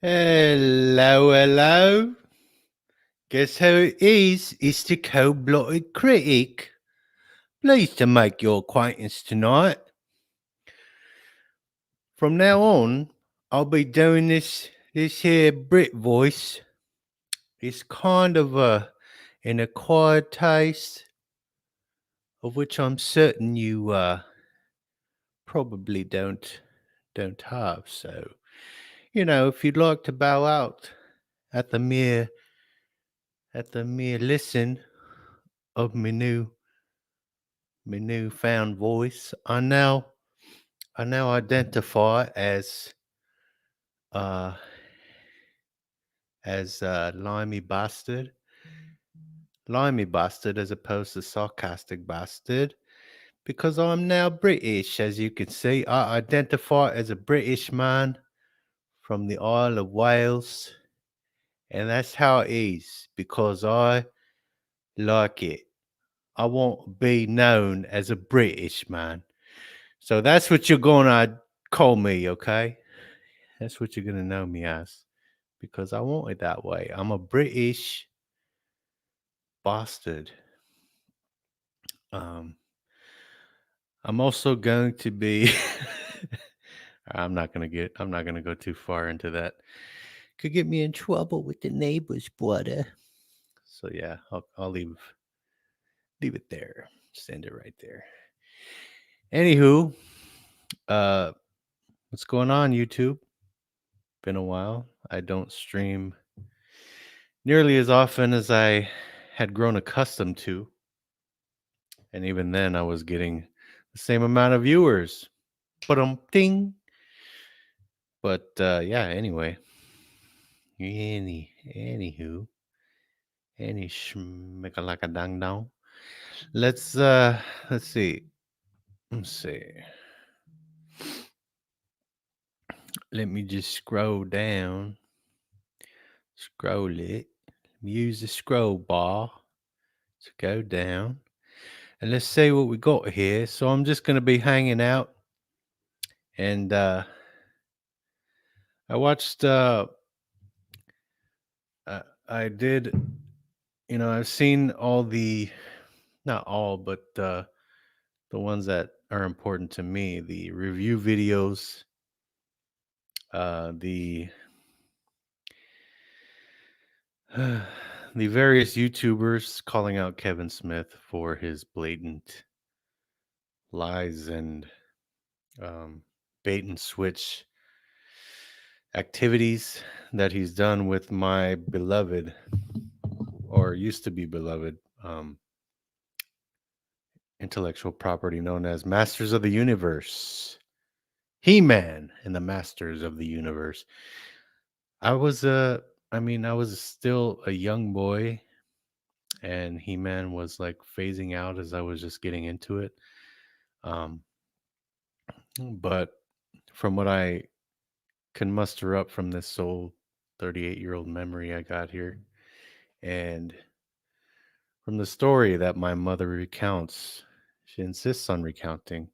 Hello, hello. Guess who it is? It's the cold-blooded critic. Pleased to make your acquaintance tonight. From now on, I'll be doing this here Brit voice. It's kind of an acquired taste, of which I'm certain you probably don't have. So, if you'd like to bow out at the mere listen of my newfound voice, I now identify uh limey bastard, as opposed to sarcastic bastard, because I'm now British. As you can see, I identify as a British man from the Isle of Wales, and that's how it is because I like it. I want to be known as a British man. So that's what you're gonna call me, okay? That's what you're gonna know me as because I want it that way. I'm a British bastard. Um, I'm also going to be. I'm not gonna go too far into that. Could get me in trouble with the neighbors, brother. So yeah, I'll leave it there. Send it right there. Anywho, uh, what's going on, YouTube? Been a while. I don't stream nearly as often as I had grown accustomed to, and even then, I was getting the same amount of viewers. But ding. But yeah. Anyway, anywho, any schmicka like a dang dong. Let's see. Let's see. Let me just scroll down. Scroll it. Use the scroll bar to go down. And let's see what we got here. So I'm just gonna be hanging out, and I watched I did, I've seen all the, not all, but the ones that are important to me, the review videos, the the various YouTubers calling out Kevin Smith for his blatant lies and um, bait and switch activities that he's done with my beloved, or used to be beloved, intellectual property known as Masters of the Universe. He-Man and the Masters of the Universe. I was I was still a young boy, and He-Man was like phasing out as I was just getting into it. Um, but from what I can muster up from this soul 38-year-old memory I got here, and from the story that my mother recounts, she insists on recounting.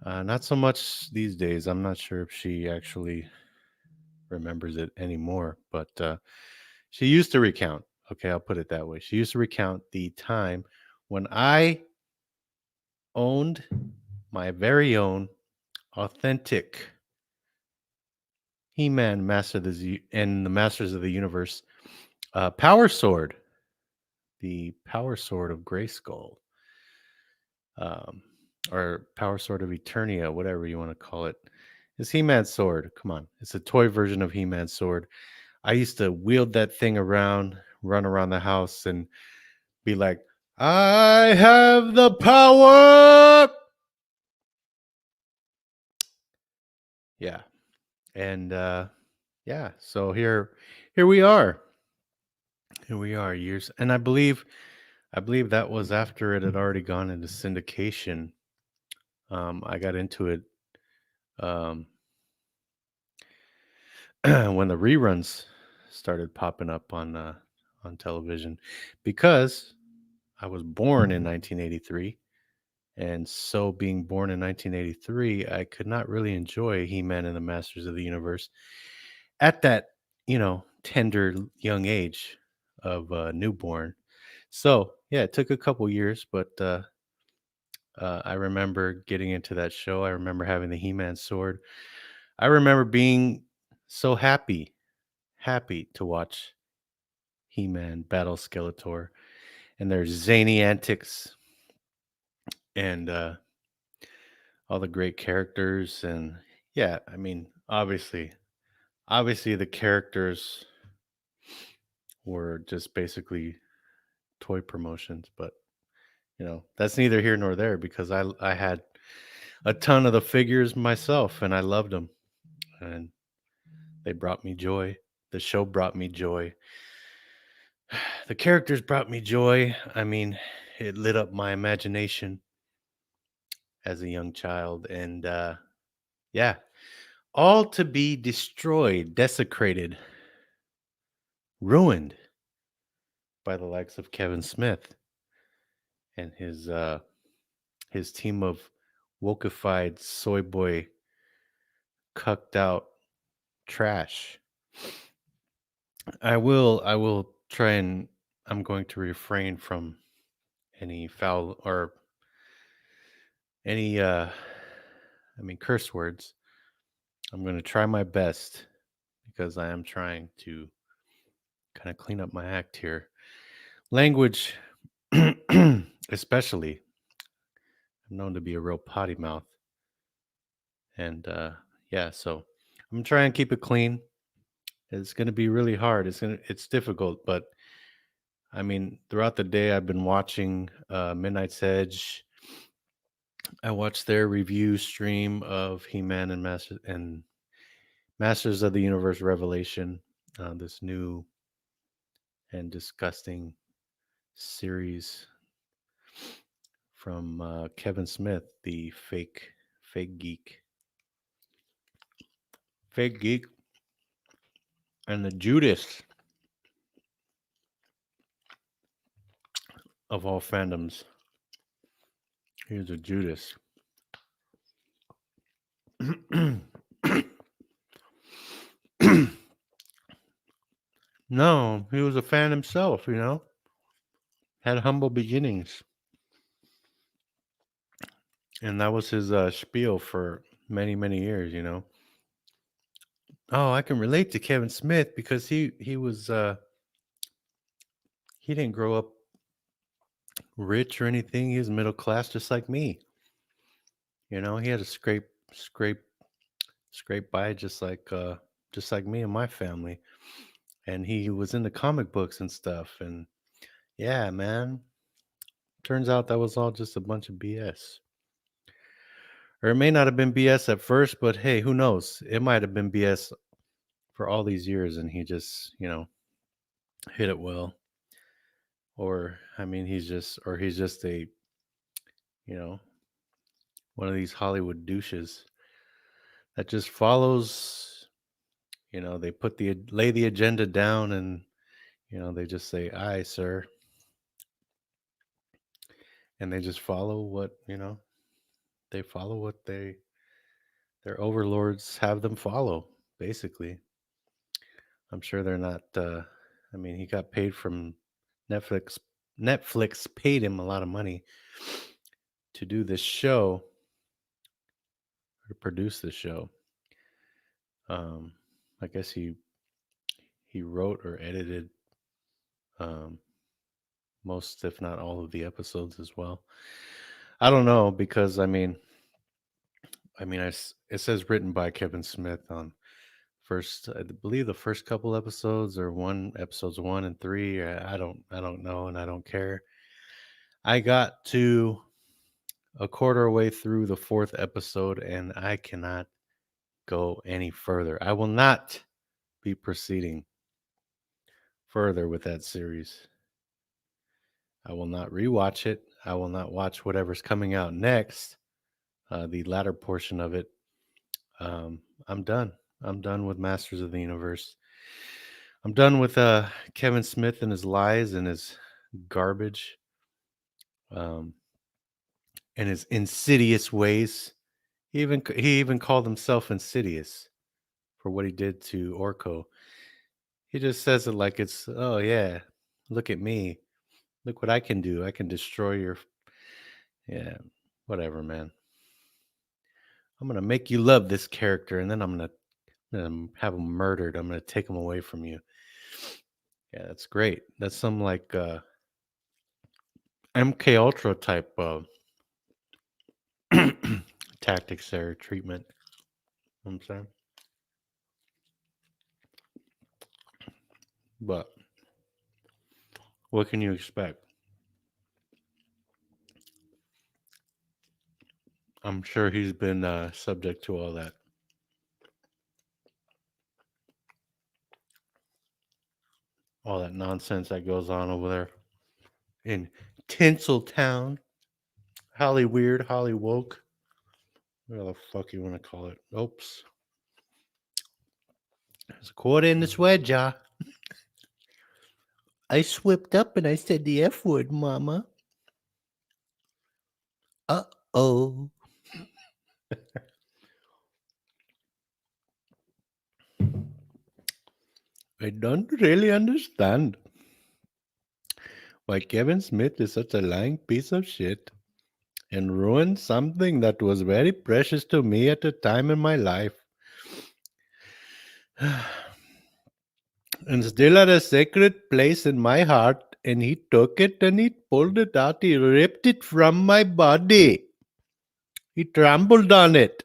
Not so much these days. I'm not sure if she actually remembers it anymore, but she used to recount. Okay, I'll put it that way. She used to recount the time when I owned my very own authentic He-Man and the Masters of the Universe Power Sword, the Power Sword of Grayskull, um, or Power Sword of Eternia, whatever you want to call it. It's He-Man's sword. Come on, it's a toy version of He-Man's sword. I used to wield that thing around, run around the house, and be like, "I have the power." Yeah, and yeah. So here we are. Here we are, years, and I believe that was after it had already gone into syndication. I got into it um, when the reruns started popping up on television, because I was born in 1983, and so being born in 1983, I could not really enjoy He-Man and the Masters of the Universe. at that, tender young age of newborn. So yeah, it took a couple years, but I remember getting into that show. I remember having the He-Man sword. I remember being so happy to watch He-Man battle Skeletor and their zany antics and all the great characters. And yeah, I mean, obviously the characters were just basically toy promotions, but that's neither here nor there because I had a ton of the figures myself and I loved them and they brought me joy. The show brought me joy. The characters brought me joy. I mean, it lit up my imagination as a young child and yeah, all to be destroyed, desecrated, ruined by the likes of Kevin Smith and his team of wokeified soy boy cucked out trash. I will try and I'm going to refrain from any foul or any curse words. I'm going to try my best because I am trying to kind of clean up my act here. Language especially, I'm known to be a real potty mouth and yeah, so I'm trying to keep it clean. It's going to be really hard. It's difficult, but I mean, throughout the day I've been watching Midnight's Edge. I watched their review stream of He-Man and Masters of the Universe Revelation, this new and disgusting series from Kevin Smith, the fake geek, fake geek, and the Judas of all fandoms. Here's a Judas. No, he was a fan himself. Had humble beginnings, and that was his spiel for many years. Oh, I can relate to Kevin Smith because he didn't grow up rich or anything. He was middle class, just like me. He had to scrape, scrape by, just like me and my family. And he was into comic books and stuff. And yeah, man, turns out that was all just a bunch of BS. Or it may not have been BS at first, but hey, who knows? It might have been BS for all these years, and he just, hit it well. Or I mean, he's just a, you know, one of these Hollywood douches that just follows. They lay the agenda down, and they just say, "Aye, sir," and they just follow what they follow what their overlords have them follow. Basically, I'm sure they're not. I mean, he got paid from Netflix. Netflix paid him a lot of money to do this show or to produce the show. Um, I guess he wrote or edited um, most, if not all, of the episodes as well. I don't know because it says written by Kevin Smith on first. I believe the first couple episodes or episodes 1 and 3. I don't know, and I don't care. I got to a quarter way through the fourth episode, and I cannot go any further. I will not be proceeding further with that series. I will not rewatch it. I will not watch whatever's coming out next, the latter portion of it. I'm done. I'm done with Masters of the Universe. I'm done with Kevin Smith and his lies and his garbage um, and his insidious ways. He even called himself insidious for what he did to Orko. He just says it like it's, oh yeah, look at me. Look what I can do. I can destroy your, yeah, whatever, man. I'm gonna make you love this character, and then I'm gonna have him murdered. I'm gonna take him away from you. Yeah, that's great. That's some like MK Ultra type tactics there, treatment. You know what I'm saying, but what can you expect? I'm sure he's been subject to all that nonsense that goes on over there in Tinseltown, Holly Weird, Holly Woke, whatever the fuck you want to call it. Oops, there's a quarter in the sweat jar. I slipped up and I said the F word, Mama. Uh-oh. I don't really understand why Kevin Smith is such a lying piece of shit and ruined something that was very precious to me at a time in my life. And still had a sacred place in my heart, and he took it and he pulled it out. He ripped it from my body. He trampled on it.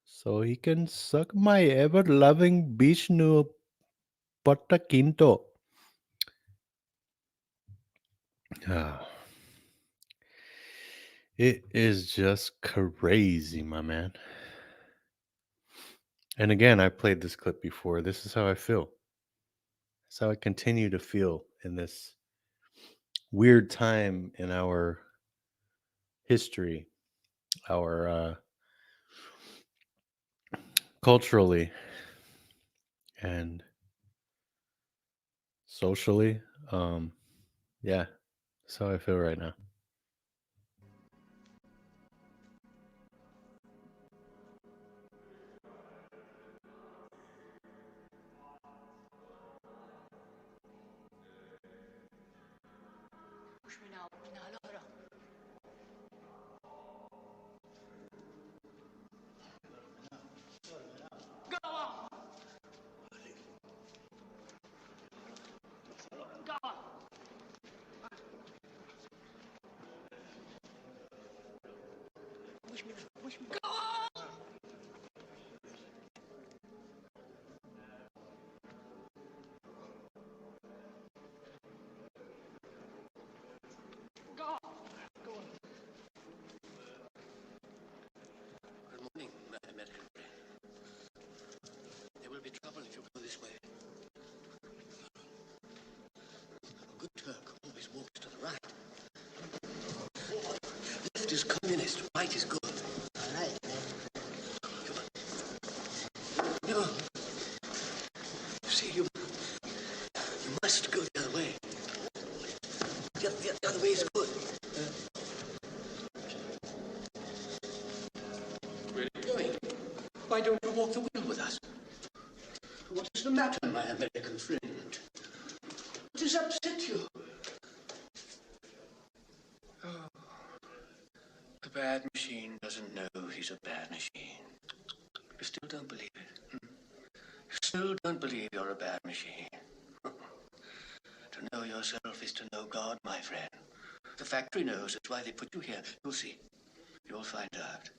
So he can suck my ever-loving Vishnu Patakinto. It is just crazy, my man. And again, I played this clip before. This is how I feel. That's how I continue to feel in this weird time in our history, our culturally and socially. Yeah, that's how I feel right now. Is communist, right is good. All right, man. No. See, you must go the other way. The other way is good. Where are you going? Why don't you walk the wheel with us? What is the matter, my American friend? What has upset you? Oh. The bad machine doesn't know he's a bad machine. You still don't believe it? You still don't believe you're a bad machine? To know yourself is to know God, my friend. The factory knows. That's why they put you here. You'll see. You'll find out.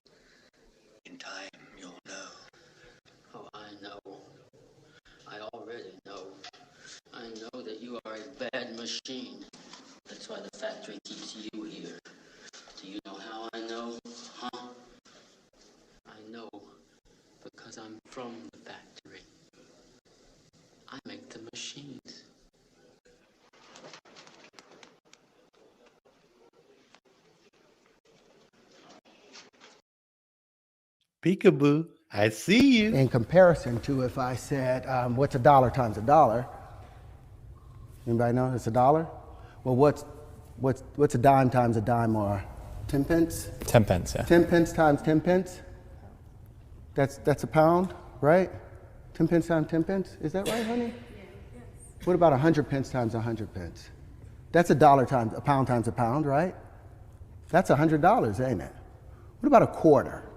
In time, you'll know. Oh, I know. I already know. I know that you are a bad machine. That's why the factory keeps you here. Do you know how I know? Huh? I know because I'm from the factory. I make the machines. Peekaboo, I see you. In comparison to if I said, what's a dollar times a dollar? Anybody know it's a dollar? Well, what's a dime times a dime, or 10 pence? 10 pence, yeah. 10 pence times 10 pence? That's a pound, right? 10 pence times 10 pence. Is that right, honey? What about 100 pence times 100 pence? That's a dollar times a pound, right? That's $100, ain't it? What about a quarter?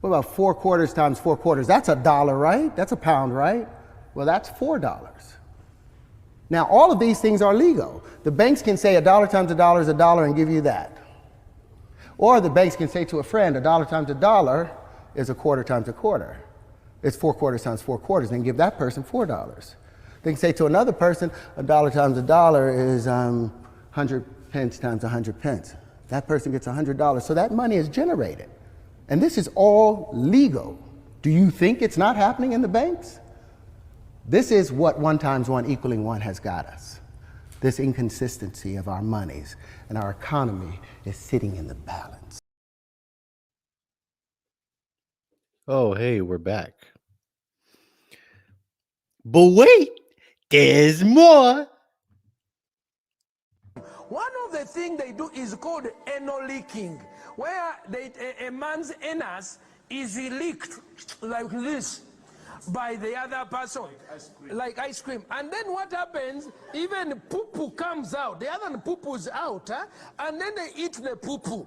What about 4 quarters times 4 quarters? That's a dollar, right? That's a pound, right? Well, that's $4. Now, all of these things are legal. The banks can say a dollar times a dollar is a dollar and give you that. Or the banks can say to a friend, a dollar times a dollar is a quarter times a quarter. It's 4 quarters times 4 quarters, and give that person $4. They can say to another person, a dollar times a dollar is 100 pence times 100 pence. That person gets $100. So that money is generated. And this is all legal. Do you think it's not happening in the banks? This is what 1 times 1 equaling 1 has got us. This inconsistency of our monies and our economy is sitting in the balance. Oh, hey, we're back. But wait, there's more. One of the things they do is called anal leaking, where a man's anus is leaked like this by the other person, like ice cream. And then what happens, even poo-poo comes out. The other one poo-poo's out, and then they eat the poo-poo.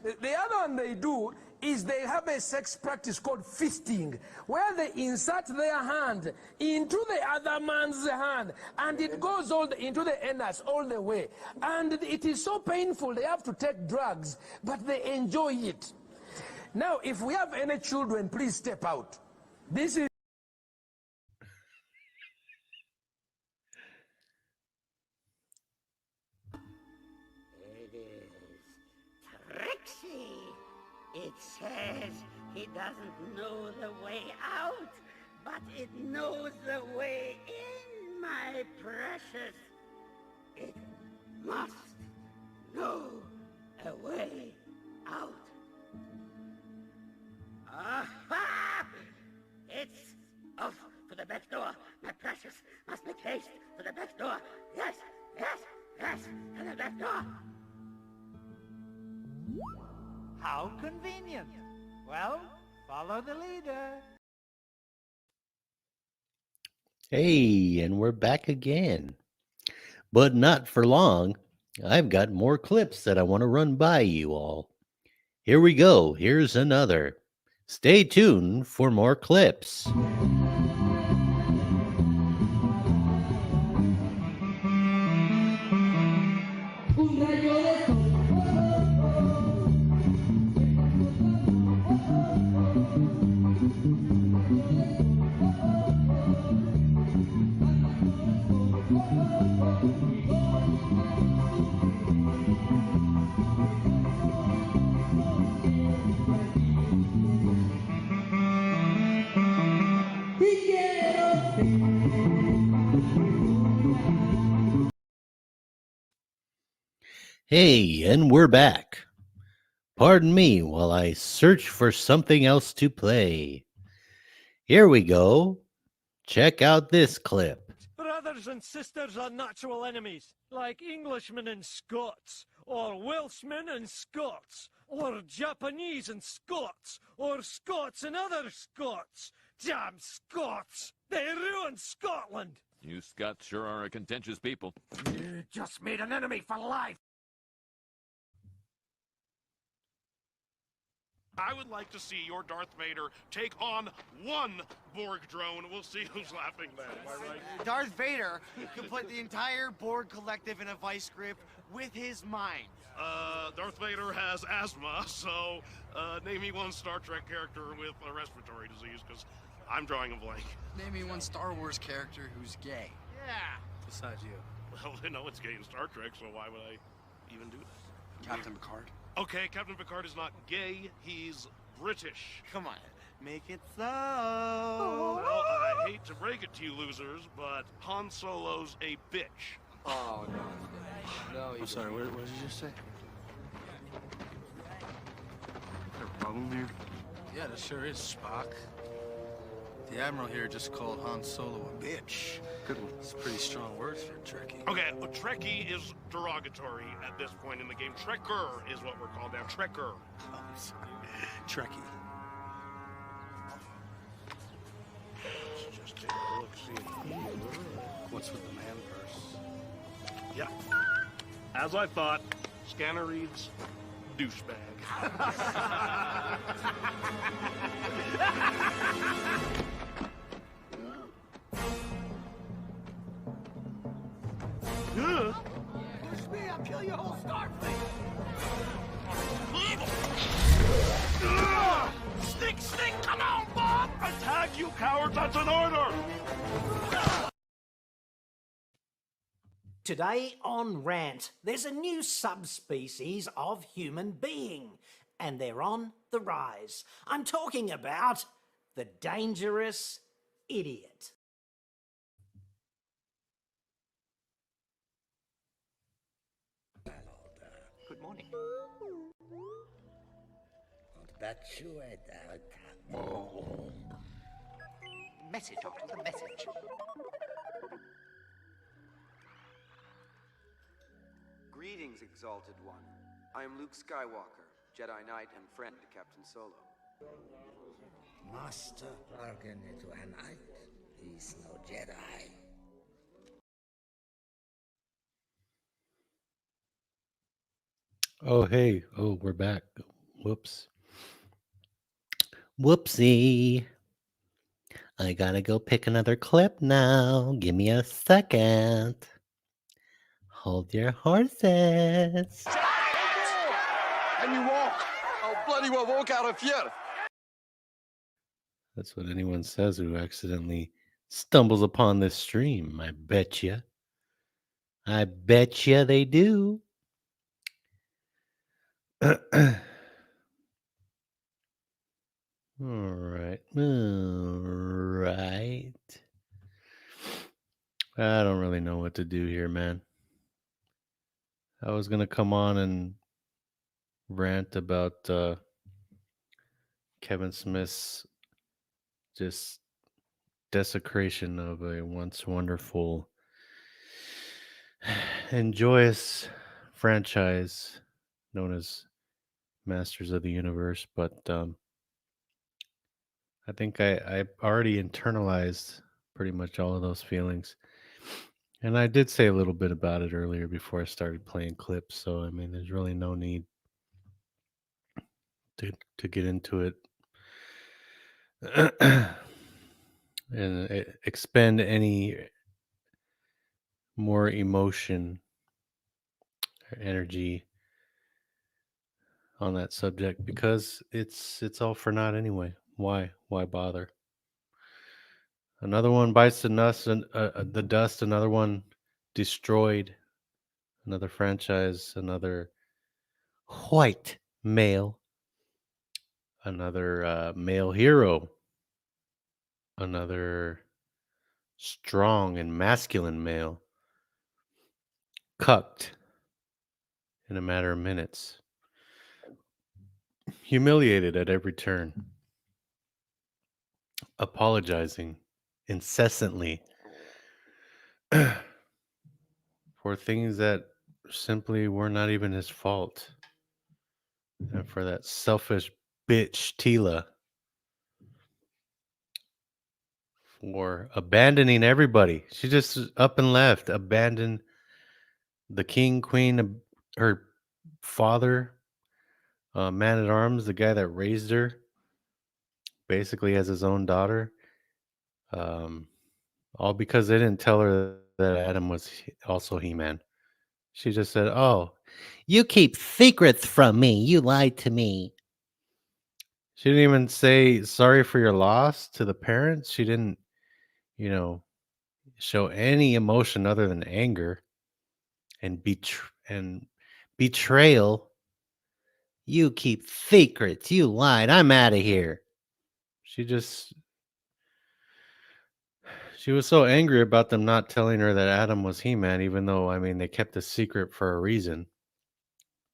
The other one they do is they have a sex practice called fisting, where they insert their hand into the other man's hand, and it goes into the anus all the way. And it is so painful, they have to take drugs, but they enjoy it. Now, if we have any children, please step out. This is... It is Trixie. It says he doesn't know the way out, but it knows the way in, my precious. It must know a way out. Aha! It's off for the back door. My precious must make haste for the back door. Yes, yes, yes, to the back door. How convenient. Well, follow the leader. Hey, and we're back again. But not for long. I've got more clips that I want to run by you all. Here we go. Here's another. Stay tuned for more clips. Hey, and we're back. Pardon me while I search for something else to play. Here we go. Check out this clip. Brothers and sisters are natural enemies, like Englishmen and Scots, or Welshmen and Scots, or Japanese and Scots, or Scots and other Scots. Damn Scots! They ruined Scotland! You Scots sure are a contentious people. You just made an enemy for life! I would like to see your Darth Vader take on one Borg drone. We'll see who's laughing then. Am I right? Darth Vader could put the entire Borg collective in a vice grip with his mind. Darth Vader has asthma, so name me one Star Trek character with a respiratory disease, because I'm drawing a blank. Name me one Star Wars character who's gay. Yeah. Besides you. Well, I know it's gay in Star Trek, so why would I even do that? Captain Picard. Okay, Captain Picard is not gay, he's British. Come on, make it so. Well, I hate to break it to you losers, but Han Solo's a bitch. Oh, no. No, I'm sorry, what did you just say? Is there a problem here? Yeah, there sure is, Spock. The Admiral here just called Han Solo a bitch. Good one. It's pretty strong words for a Trekkie. Okay, well, Trekkie is derogatory at this point in the game. Trekker is what we're called now. Trekker. Trekkie. just take a look, see here. What's with the man purse? Yeah. As I thought, scanner reads douchebag. Push me, I'll kill your whole star fleet! Stick, come on, Bob! Attack, you coward, that's an order! Today on Rant, there's a new subspecies of human being, and they're on the rise. I'm talking about the dangerous idiot. Good morning. Message, Doctor, the message. Greetings, Exalted One. I am Luke Skywalker, Jedi Knight and friend to Captain Solo. Master bargain into a knight. He's no Jedi. Oh, hey. Oh, we're back. Whoops. Whoopsie. I gotta go pick another clip now. Give me a second. Hold your horses. And you walk. Oh, bloody well walk out of here. That's what anyone says who accidentally stumbles upon this stream. I bet you. I bet you they do. All right. All right. I don't really know what to do here, man. I was going to come on and rant about Kevin Smith's just desecration of a once wonderful and joyous franchise known as Masters of the Universe, but I think I already internalized pretty much all of those feelings. And I did say a little bit about it earlier before I started playing clips, so I mean there's really no need to get into it and expend any more emotion or energy on that subject because it's all for naught anyway. Why bother? Another one bites the dust, and the dust. Another one destroyed. Another franchise. Another white male. Another male hero. Another strong and masculine male. Cucked in a matter of minutes. Humiliated at every turn. Apologizing incessantly for things that simply were not even his fault. And for that selfish bitch Tila for abandoning everybody. She just up and left, abandoned the king, queen, her father, man at arms, the guy that raised her, basically as his own daughter. All because they didn't tell her that Adam was also He-Man. She just said, "Oh, you keep secrets from me. You lied to me." She didn't even say sorry for your loss to the parents. She didn't, show any emotion other than anger and betrayal. You keep secrets. You lied. I'm out of here. She was so angry about them not telling her that Adam was He-Man, even though, I mean, they kept the secret for a reason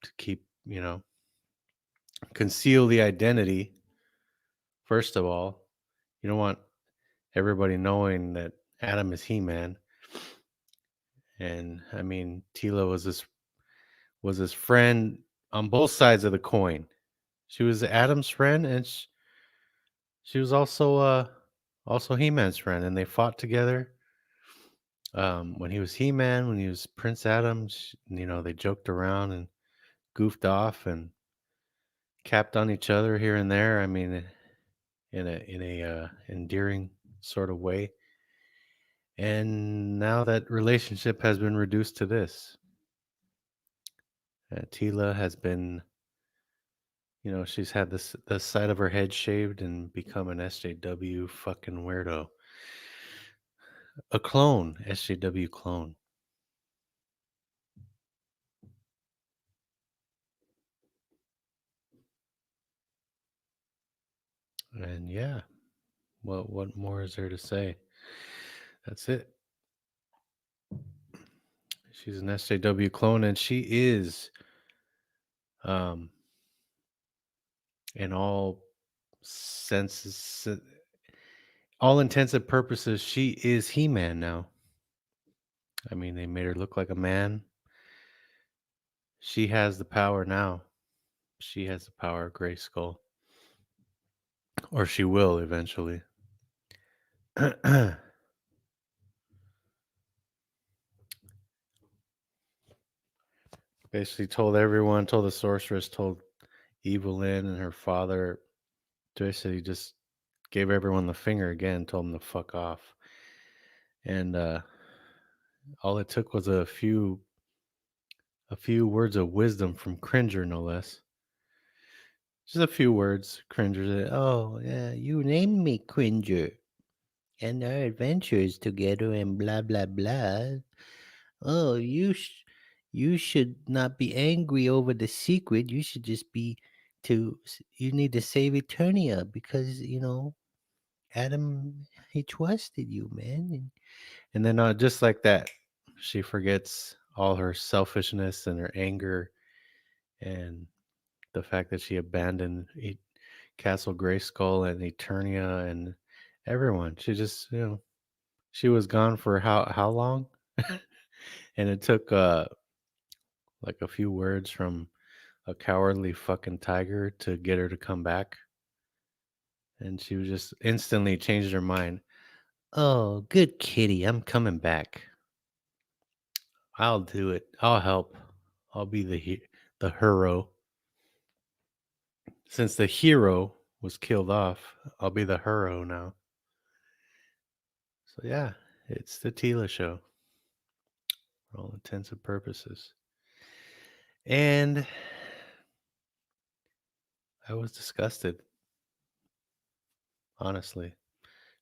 to keep, conceal the identity. First of all, you don't want everybody knowing that Adam is He-Man. And I mean, Tila was his friend on both sides of the coin. She was Adam's friend, and she was also also He-Man's friend, and they fought together. When he was He-Man, when he was Prince Adams, they joked around and goofed off and capped on each other here and there. I mean, in a endearing sort of way. And now that relationship has been reduced to this. Tila has been, she's had the side of her head shaved and become an SJW fucking weirdo. A clone, SJW clone. And yeah, what more is there to say? That's it. She's an SJW clone, and she is, um, in all senses, all intents and purposes, she is He-Man now. I mean, they made her look like a man. She has the power now. She has the power of Grayskull. Or she will eventually. Basically told everyone, told the sorceress, told Evelyn and her father. Basically just gave everyone the finger again, told them to fuck off. And all it took was a few words of wisdom from Cringer, no less. Just a few words. Cringer said, "Oh, yeah, you named me Cringer. And our adventures together and blah, blah, blah. Oh, you should not be angry over the secret. You should just be you need to save Eternia because, Adam, he trusted you, man." And then just like that, she forgets all her selfishness and her anger and the fact that she abandoned Castle Grayskull and Eternia and everyone. She just, she was gone for how long? And it took like a few words from a cowardly fucking tiger to get her to come back. And she was just instantly changed her mind. "Oh, good kitty, I'm coming back. I'll do it. I'll help. I'll be the hero. Since the hero was killed off, I'll be the hero now." So yeah, it's the Tila show for all intents and purposes. And I was disgusted. Honestly.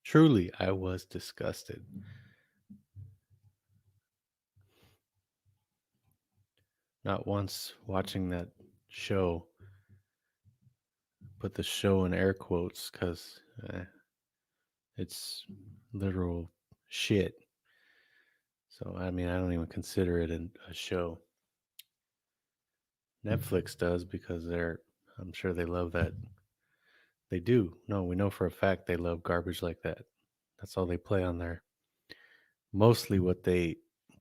Truly, I was disgusted. Not once watching that show, put the show in air quotes because it's literal shit. So, I mean, I don't even consider it a show. Netflix does because I'm sure they love that. They do. No, we know for a fact they love garbage like that. That's all they play on there. Mostly what they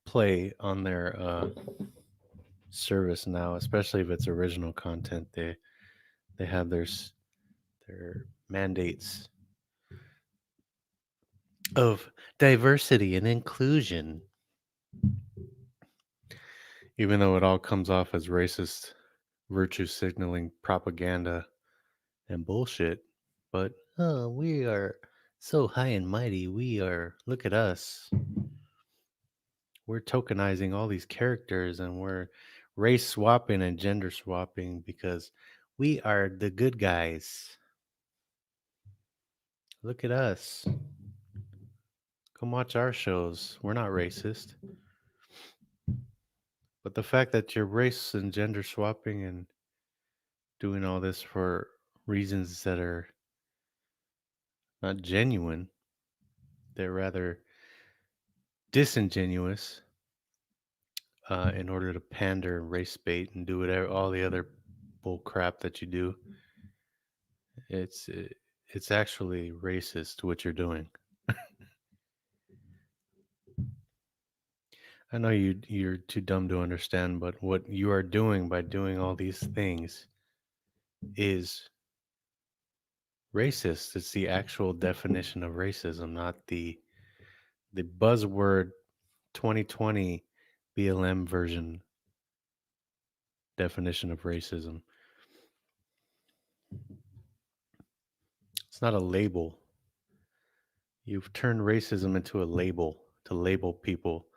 play on their service now, especially if it's original content, they have their mandates of diversity and inclusion, even though it all comes off as racist virtue signaling propaganda and bullshit. But oh, we are so high and mighty. Look at us. We're tokenizing all these characters and we're race swapping and gender swapping because we are the good guys. Look at us. Come watch our shows. We're not racist. But the fact that you're race and gender swapping and doing all this for reasons that are not genuine, they're rather disingenuous in order to pander and race bait and do whatever all the other bull crap that you do. It's it's actually racist what you're doing. I know you're too dumb to understand, but what you are doing by doing all these things is racist. It's the actual definition of racism, not the buzzword 2020 BLM version definition of racism. It's not a label. You've turned racism into a label to label people,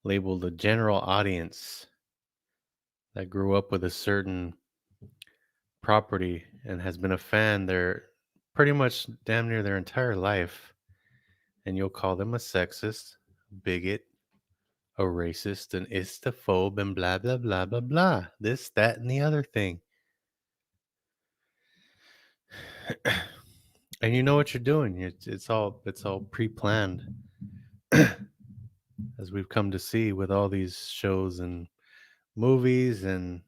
label the general audience that grew up with a certain property and has been a fan their pretty much damn near their entire life. And you'll call them a sexist, bigot, a racist, an istaphobe, and blah, blah, blah, blah, blah. This, that, and the other thing. And you know what you're doing. It's all pre-planned, as we've come to see with all these shows and movies. And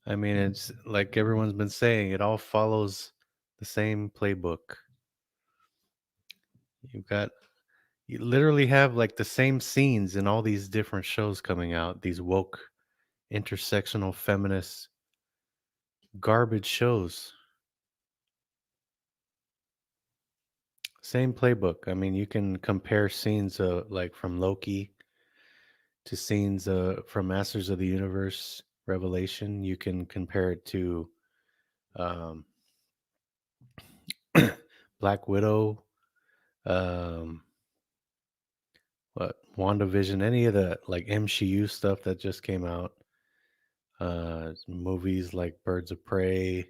I mean, it's like everyone's been saying, it all follows the same playbook. You've got you literally have like the same scenes in all these different shows coming out, these woke intersectional feminist garbage shows. Same playbook. I mean, you can compare scenes like from Loki to scenes from Masters of the Universe Revelation. You can compare it to um, Black Widow, um, what WandaVision, any of the like MCU stuff that just came out. Movies like Birds of Prey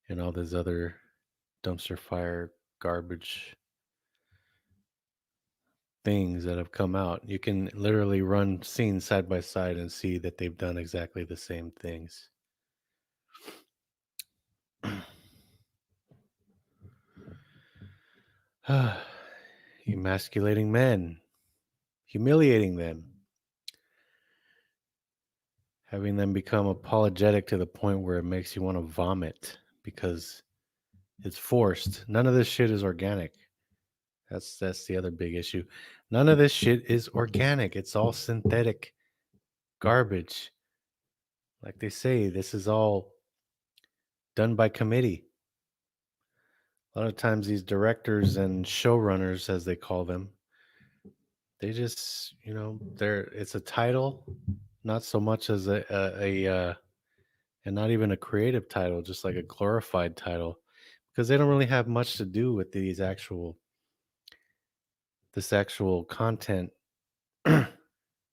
and all these other dumpster fire garbage things that have come out. You can literally run scenes side by side and see that they've done exactly the same things. Emasculating men, humiliating them, having them become apologetic to the point where it makes you want to vomit because it's forced. None of this shit is organic. That's the other big issue. None of this shit is organic. It's all synthetic garbage. Like they say, this is all done by committee. A lot of times these directors and showrunners, as they call them, they just, it's a title, not so much as and not even a creative title, just like a glorified title, because they don't really have much to do with this actual content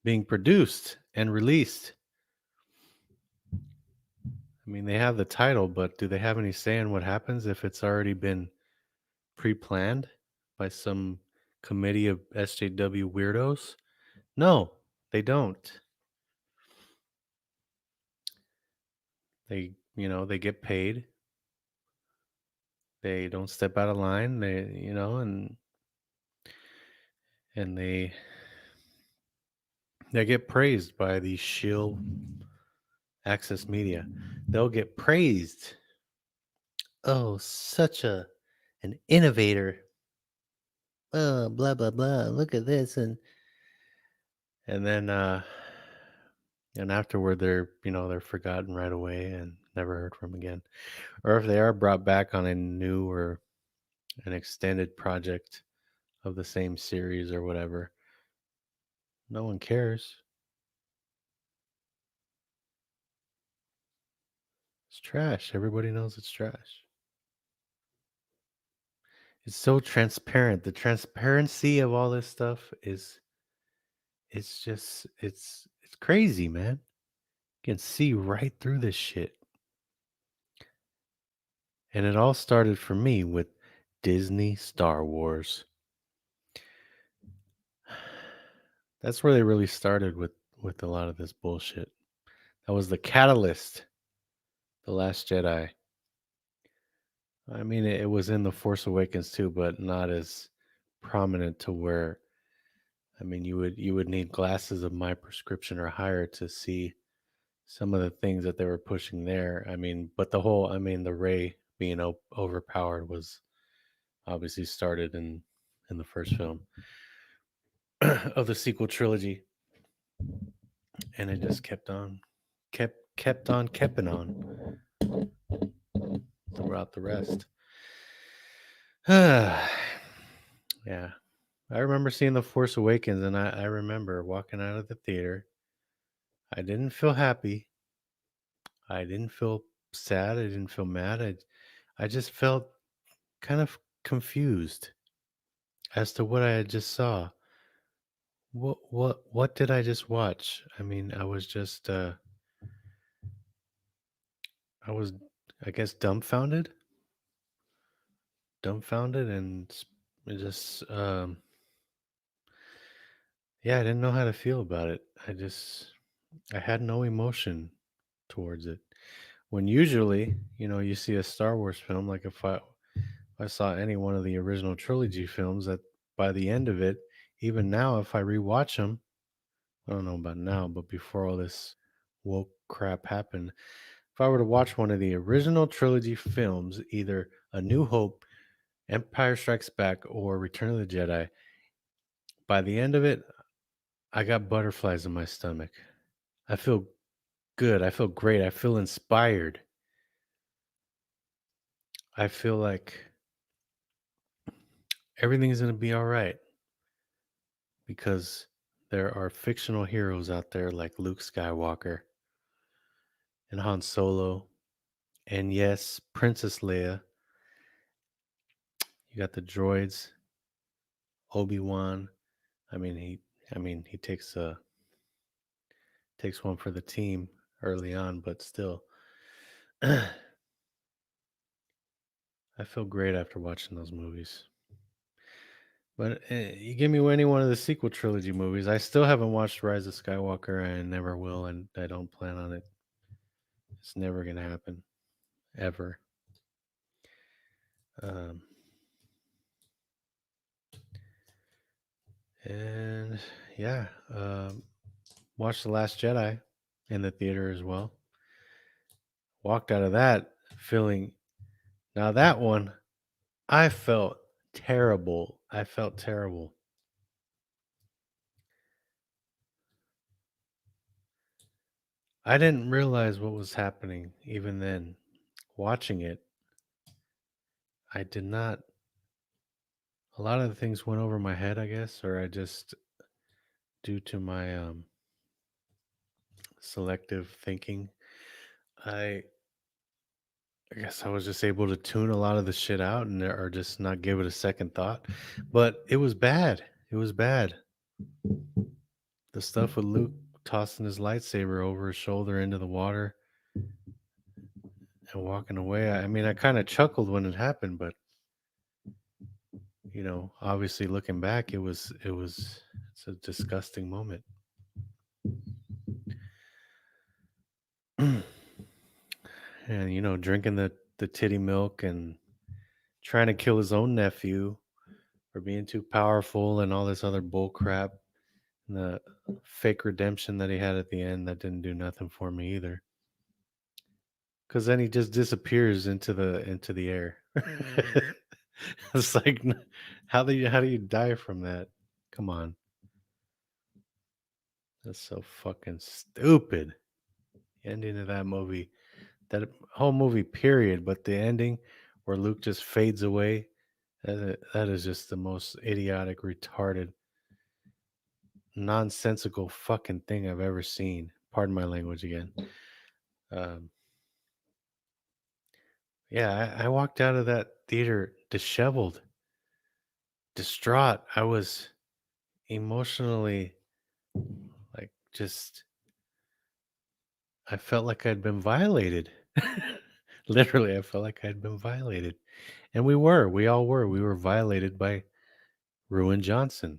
being produced and released. I mean, they have the title, but do they have any say in what happens if it's already been pre-planned by some committee of SJW weirdos? No, they don't. They get paid. They don't step out of line. And they get praised by the shill access media. They'll get praised. Oh, such an innovator. Oh, blah blah blah. Look at this, and then and afterward they're forgotten right away and never heard from again. Or if they are brought back on a new or an extended project of the same series or whatever, no one cares. It's trash. Everybody knows it's trash. It's so transparent. The transparency of all this stuff it's just it's crazy, man. You can see right through this shit. And it all started for me with Disney Star Wars. That's where they really started with a lot of this bullshit. That was the catalyst. The Last Jedi. I mean, it was in The Force Awakens too, but not as prominent to where, I mean, you would need glasses of my prescription or higher to see some of the things that they were pushing there. I mean, but the Rey being overpowered was obviously started in the first film of the sequel trilogy, and it just kept on keeping on throughout the rest. Yeah. I remember seeing The Force Awakens, and I remember walking out of the theater. I didn't feel happy. I didn't feel sad. I didn't feel mad. I just felt kind of confused as to what I had just saw. What did I just watch? I mean, I was, I guess, dumbfounded, and it just yeah, I didn't know how to feel about it. I had no emotion towards it. When usually, you see a Star Wars film, like if I saw any one of the original trilogy films, that by the end of it, even now, if I rewatch them, I don't know about now, but before all this woke crap happened, if I were to watch one of the original trilogy films, either A New Hope, Empire Strikes Back, or Return of the Jedi, by the end of it, I got butterflies in my stomach. I feel good. I feel great. I feel inspired. I feel like everything's going to be all right because there are fictional heroes out there like Luke Skywalker and Han Solo. And yes, Princess Leia. You got the droids, Obi-Wan. I mean, he takes one for the team early on, but still I feel great after watching those movies. But you give me any one of the sequel trilogy movies. I still haven't watched Rise of Skywalker. I never will, and I don't plan on it. It's never gonna happen, ever. Um, and yeah, watched The Last Jedi in the theater as well. Walked out of that feeling. Now that one, I felt terrible. I felt terrible. I didn't realize what was happening even then. Watching it, I did not. A lot of the things went over my head, I guess, or I just, due to my selective thinking, I I guess I was just able to tune a lot of the shit out and or just not give it a second thought. But it was bad. It was bad. The stuff with Luke tossing his lightsaber over his shoulder into the water and walking away. I mean, I kind of chuckled when it happened, but obviously looking back, it's a disgusting moment. And drinking the titty milk and trying to kill his own nephew for being too powerful and all this other bull crap. And the fake redemption that he had at the end, that didn't do nothing for me either. Because then he just disappears into the air. It's like, how do you die from that? Come on, that's so fucking stupid. The ending of that movie, that whole movie, period. But the ending where Luke just fades away, that is just the most idiotic, retarded, nonsensical fucking thing I've ever seen. Pardon my language again. Um, yeah, I walked out of that theater disheveled, distraught. I was emotionally, like, just, I felt like I'd been violated. Literally, I felt like I'd been violated. And we all were. We were violated by Ruin Johnson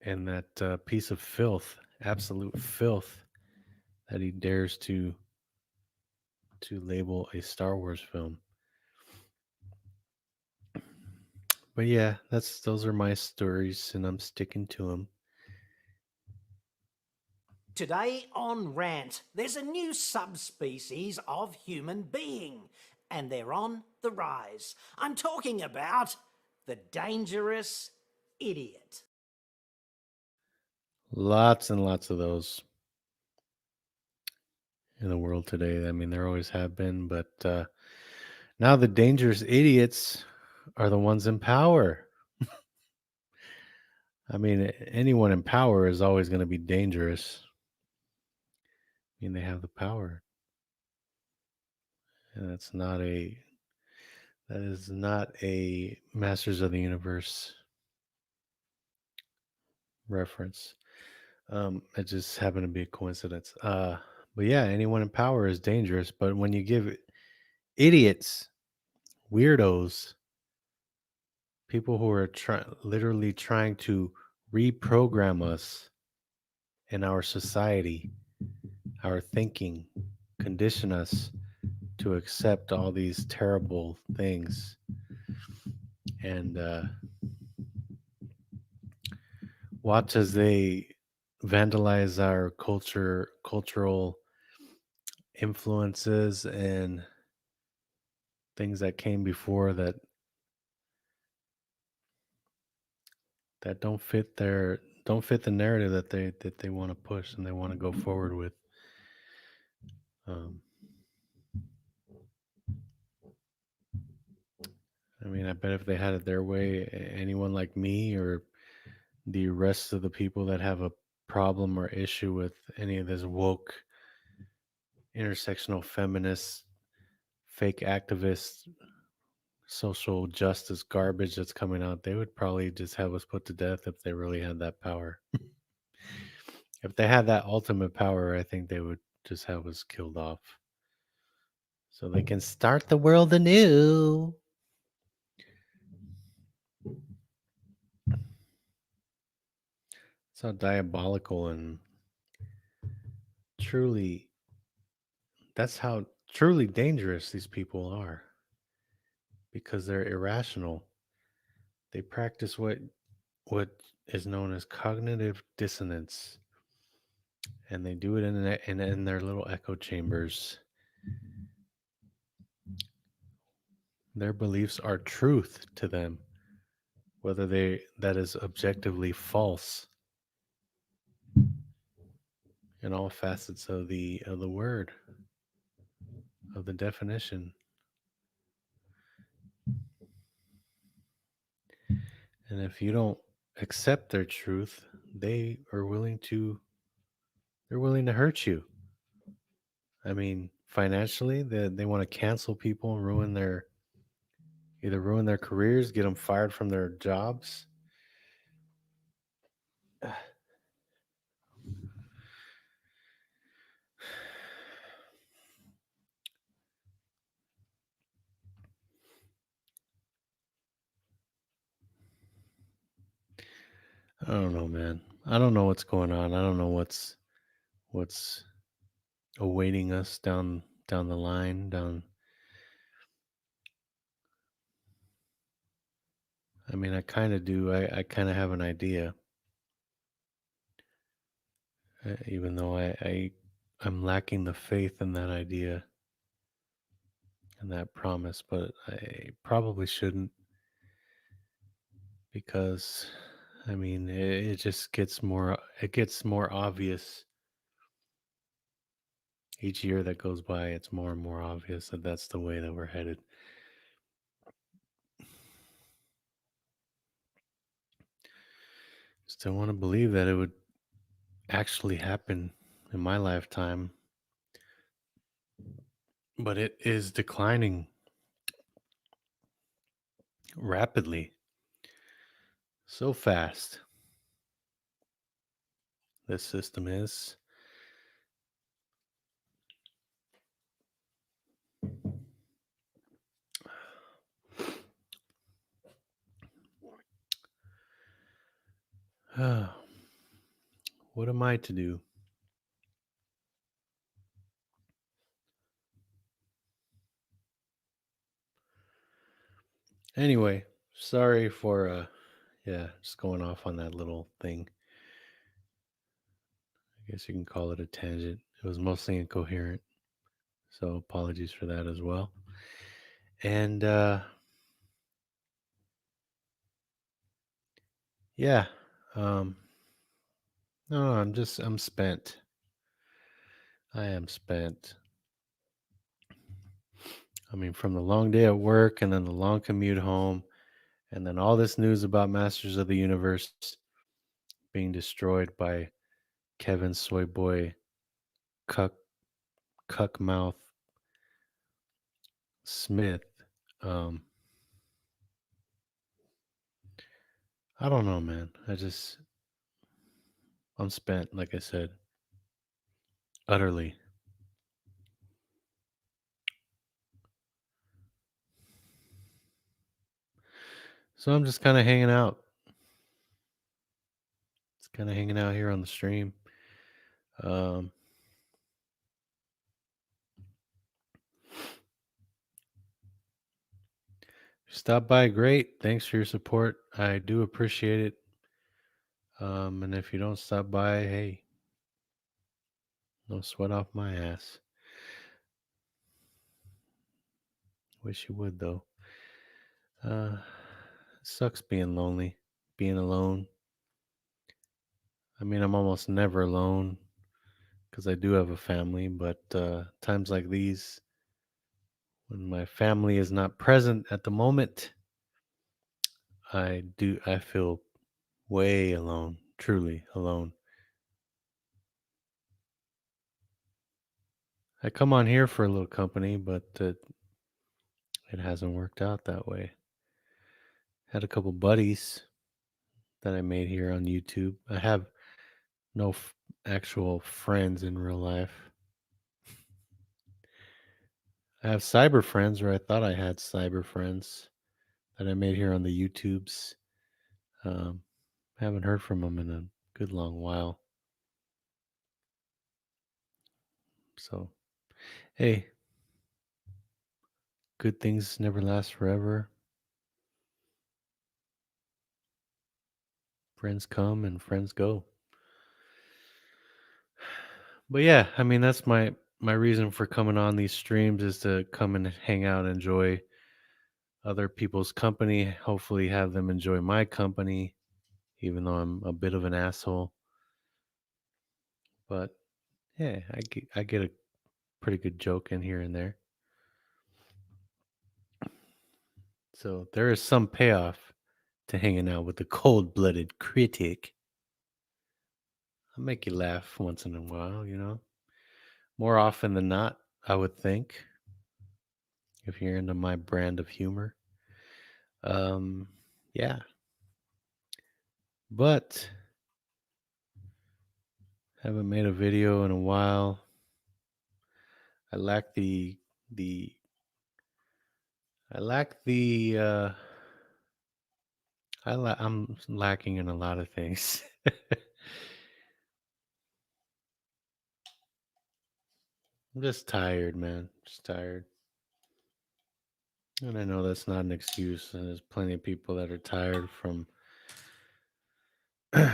and that piece of filth, absolute filth, that he dares to label a Star Wars film. But yeah, those are my stories, and I'm sticking to them. Today on Rant, there's a new subspecies of human being, and they're on the rise. I'm talking about the dangerous idiot. Lots and lots of those in the world today. I mean, there always have been, but Now the dangerous idiots are the ones in power. I mean, anyone in power is always going to be dangerous. I mean, they have the power. And that is not a Masters of the Universe reference. It just happened to be a coincidence. But yeah, anyone in power is dangerous. But when you give idiots, weirdos, people who are literally trying to reprogram us in our society, our thinking, condition us to accept all these terrible things, and watch as they vandalize our cultural influences and things that came before that don't fit the narrative that they want to push and they want to go forward with. Um, I mean, I bet if they had it their way, anyone like me or the rest of the people that have a problem or issue with any of this woke, intersectional feminist, fake activist, social justice garbage that's coming out, they would probably just have us put to death if they really had that power. If they had that ultimate power, I think they would just have us killed off so they can start the world anew. It's how diabolical and truly, that's how truly dangerous these people are because they're irrational. They practice what is known as cognitive dissonance, and they do it in their little echo chambers. Their beliefs are truth to them, whether that is objectively false in all facets of the word, of the definition. And if you don't accept their truth, they're willing to hurt you. I mean, financially, they want to cancel people and ruin their careers, get them fired from their jobs. I don't know, man. I don't know what's going on. I don't know what's awaiting us down the line. Down. I mean, I kind of do. I kind of have an idea, even though I'm lacking the faith in that idea and that promise. But I probably shouldn't because, I mean, it just gets more. It gets more obvious each year that goes by. It's more and more obvious that that's the way that we're headed. Still want to believe that it would actually happen in my lifetime, but it is declining rapidly, so fast. This system is. What am I to do? Anyway, sorry for just going off on that little thing. I guess you can call it a tangent. It was mostly incoherent. So apologies for that as well. And yeah, um no, I'm spent. I am spent. I mean, from the long day at work and then the long commute home, and then all this news about Masters of the Universe being destroyed by Kevin Soyboy Cuck Cuckmouth Smith. Um, I don't know, man. I'm spent, like I said, utterly. So I'm just kind of hanging out. Just kind of hanging out here on the stream. Um, Stop by, great. Thanks for your support. I do appreciate it. And if you don't stop by, hey, no sweat off my ass. Wish you would though. Sucks being lonely, being alone. I mean, I'm almost never alone because I do have a family, but times like these, when my family is not present at the moment, I feel way alone, truly alone. I come on here for a little company, but it hasn't worked out that way. Had a couple buddies that I made here on YouTube. I have no actual friends in real life. I have cyber friends, or I thought I had cyber friends that I made here on the YouTubes. Um, haven't heard from them in a good long while. So, hey, good things never last forever. Friends come and friends go. But yeah, I mean that's my reason for coming on these streams is to come and hang out, enjoy other people's company, hopefully have them enjoy my company, even though I'm a bit of an asshole. But yeah, I get a pretty good joke in here and there. So there is some payoff to hanging out with a cold-blooded critic. I'll make you laugh once in a while, you know. More often than not, I would think, if you're into my brand of humor. Um, yeah. But haven't made a video in a while. I lack the I lack the I'm lacking in a lot of things. I'm just tired, man. Just tired. And I know that's not an excuse, and there's plenty of people that are tired from from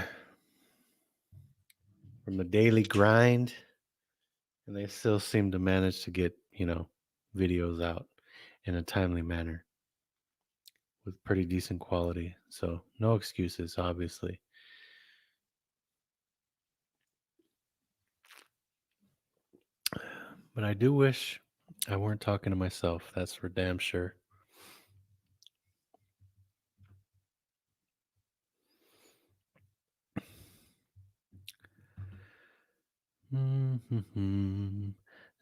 the daily grind, and they still seem to manage to get, videos out in a timely manner with pretty decent quality. So, no excuses, obviously. But I do wish I weren't talking to myself. That's for damn sure. Mm-hmm.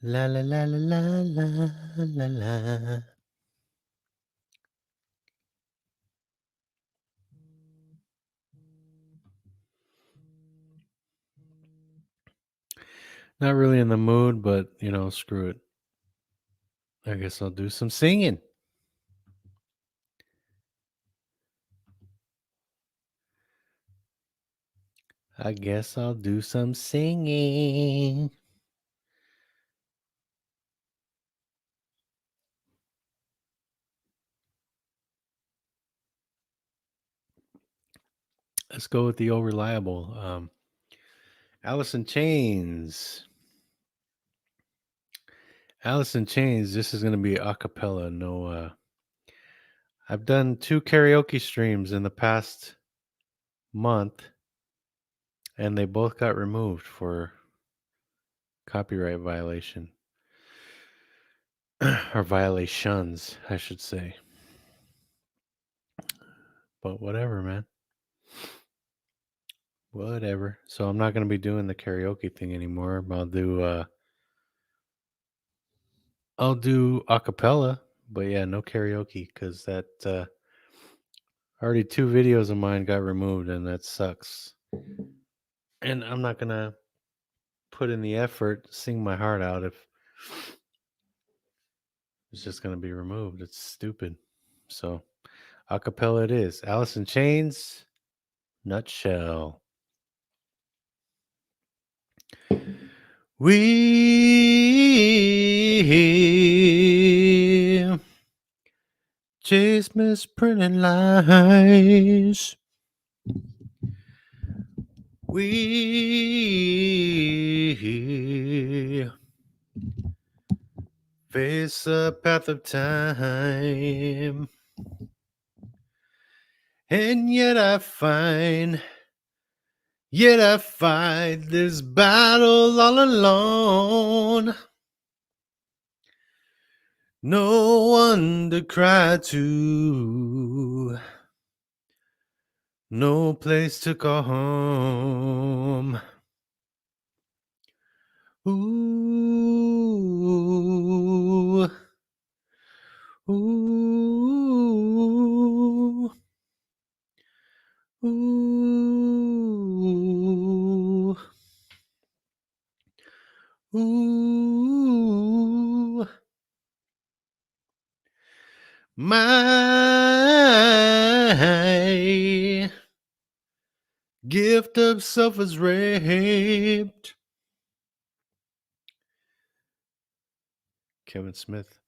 La la la la la la la la. Not really in the mood, but screw it. I guess I'll do some singing. I guess I'll do some singing. Let's go with the old reliable. Alice in Chains. Alice in Chains. This is going to be a cappella. No, I've done 2 karaoke streams in the past month, and they both got removed for copyright violation. or violations, I should say. But whatever, man. Whatever. So I'm not gonna be doing the karaoke thing anymore. I'll do a cappella, but yeah, no karaoke because that already 2 videos of mine got removed and that sucks. And I'm not gonna put in the effort, sing my heart out if it's just gonna be removed. It's stupid. So a cappella it is. Alice in Chains, Nutshell. We chase misprinted lies. We face a path of time. And yet I find this battle all alone. No one to cry to. No place to call home. Ooh. Ooh. Ooh. Ooh. My gift of self is raped. Kevin Smith.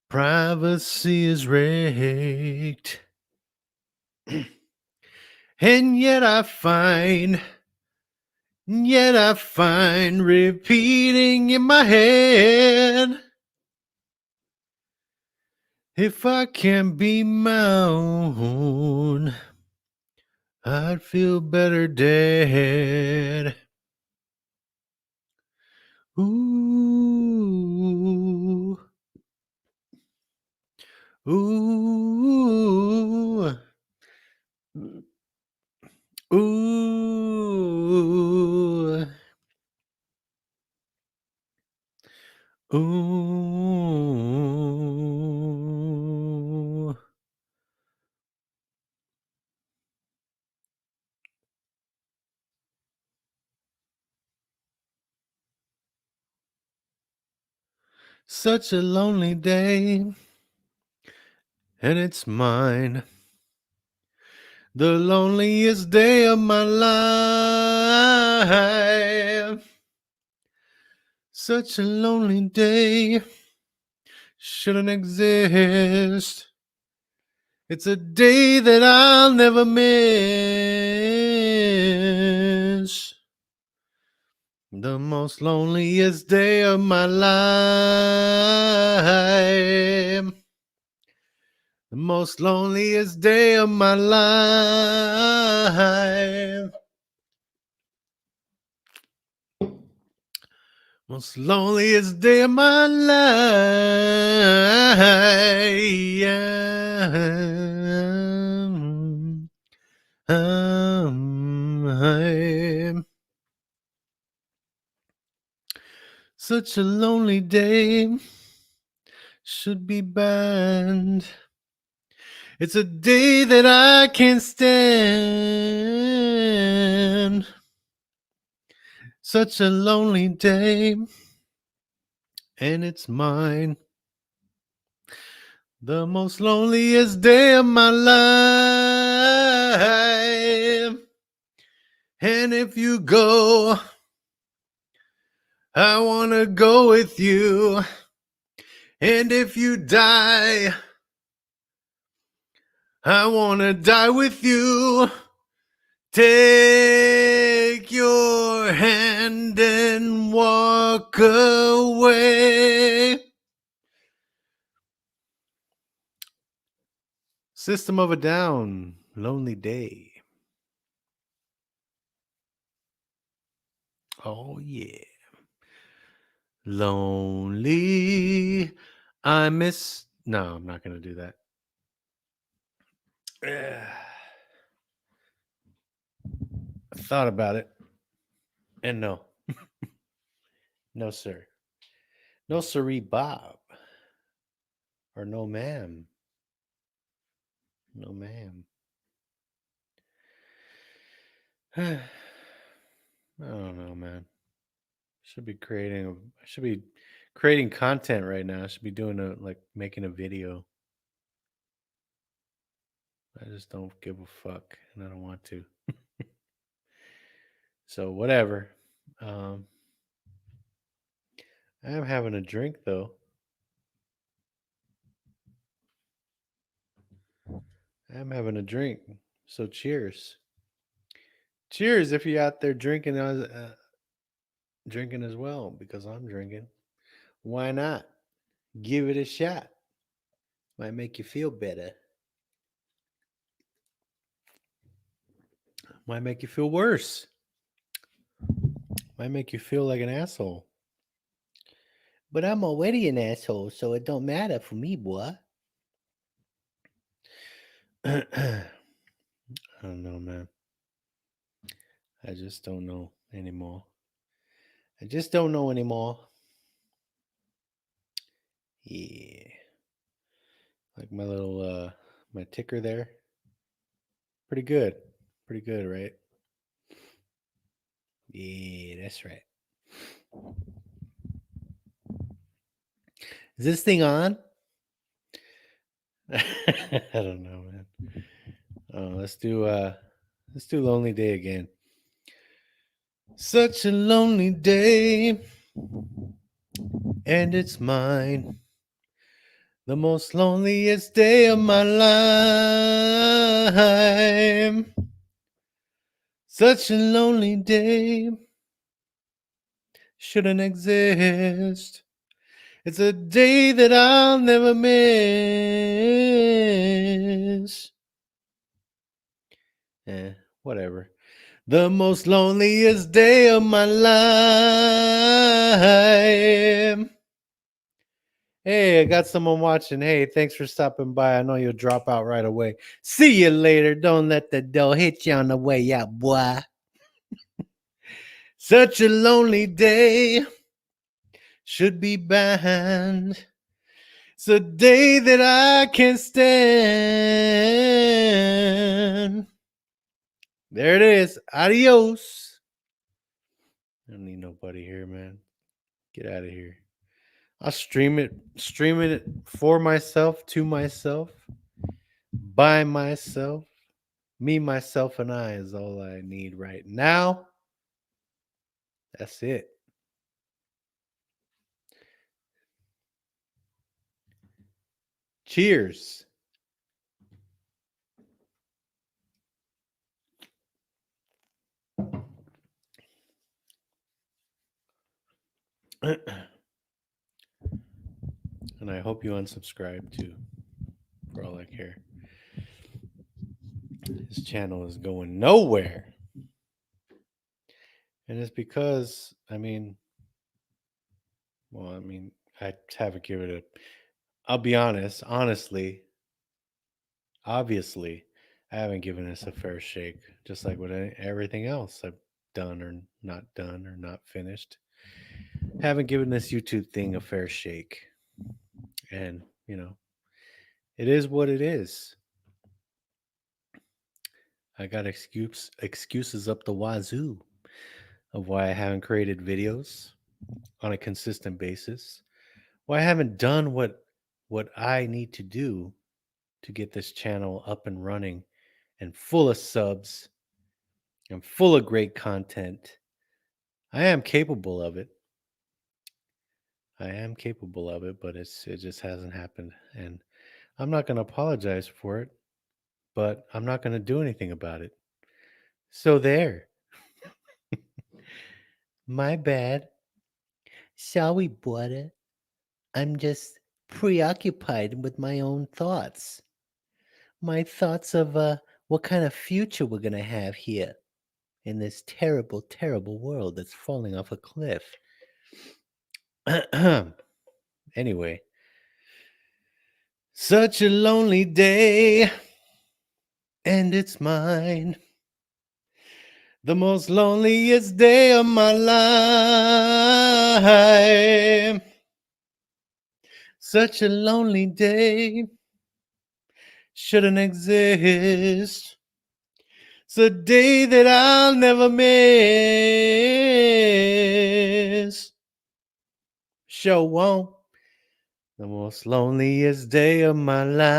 Privacy is raked. And yet I find repeating in my head, if I can be my own, I'd feel better dead. Ooh. Ooh. Ooh. Ooh. Such a lonely day, and it's mine. The loneliest day of my life. Such a lonely day shouldn't exist. It's a day that I'll never miss. The most loneliest day of my life. The most loneliest day of my life. Most loneliest day of my life. Such a lonely day should be banned. It's a day that I can't stand. Such a lonely day, and it's mine. The most loneliest day of my life. And if you go, I want to go with you. And if you die, I want to die with you. Take your hand and walk away. System of a Down, Lonely Day. Oh yeah. Lonely. I miss. No, I'm not gonna do that. I thought about it, and no, no sir, no siree, Bob, or no ma'am, no ma'am. I don't know, man. I should be creating content right now. I should be doing making a video. I just don't give a fuck, and I don't want to. So whatever. Um, I am having a drink though. I am having a drink. So cheers. Cheers if you're out there drinking as well, because I'm drinking. Why not? Give it a shot. Might make you feel better. Might make you feel worse. Might make you feel like an asshole. But I'm already an asshole, so it don't matter for me, boy. I don't know, man. I just don't know anymore. I just don't know anymore. Yeah. Like my little my ticker there. Pretty good. Pretty good, right? Yeah, that's right. Is this thing on? I don't know, man. Oh, let's do Lonely Day again. Such a lonely day, and it's mine. The most loneliest day of my life. Such a lonely day shouldn't exist. It's a day that I'll never miss. Whatever. The most loneliest day of my life. Hey, I got someone watching. Hey, thanks for stopping by. I know you'll drop out right away. See you later. Don't let the dough hit you on the way out, boy. Such a lonely day should be banned. It's a day that I can't stand. There it is. Adios. I don't need nobody here, man. Get out of here. I'll streaming it for myself, to myself, by myself. Me, myself, and I is all I need right now. That's it. Cheers. And I hope you unsubscribe too, for all I care. His channel is going nowhere. And it's because, I haven't given it I'll be honest, honestly, obviously, I haven't given this a fair shake, just like with everything else I've done or not finished. Haven't given this YouTube thing a fair shake. And, it is what it is. I got excuses up the wazoo of why I haven't created videos on a consistent basis. Why I haven't done what I need to do to get this channel up and running and full of subs and full of great content. I am capable of it. I am capable of it, but it just hasn't happened. And I'm not going to apologize for it, but I'm not going to do anything about it. So there. My bad. Sorry, brother. I'm just preoccupied with my own thoughts. My thoughts of what kind of future we're going to have here. in this terrible, terrible world that's falling off a cliff. Anyway, such a lonely day, and it's mine. The most loneliest day of my life. Such a lonely day shouldn't exist. It's a day that I'll never miss. Sure won't. The most loneliest day of my life.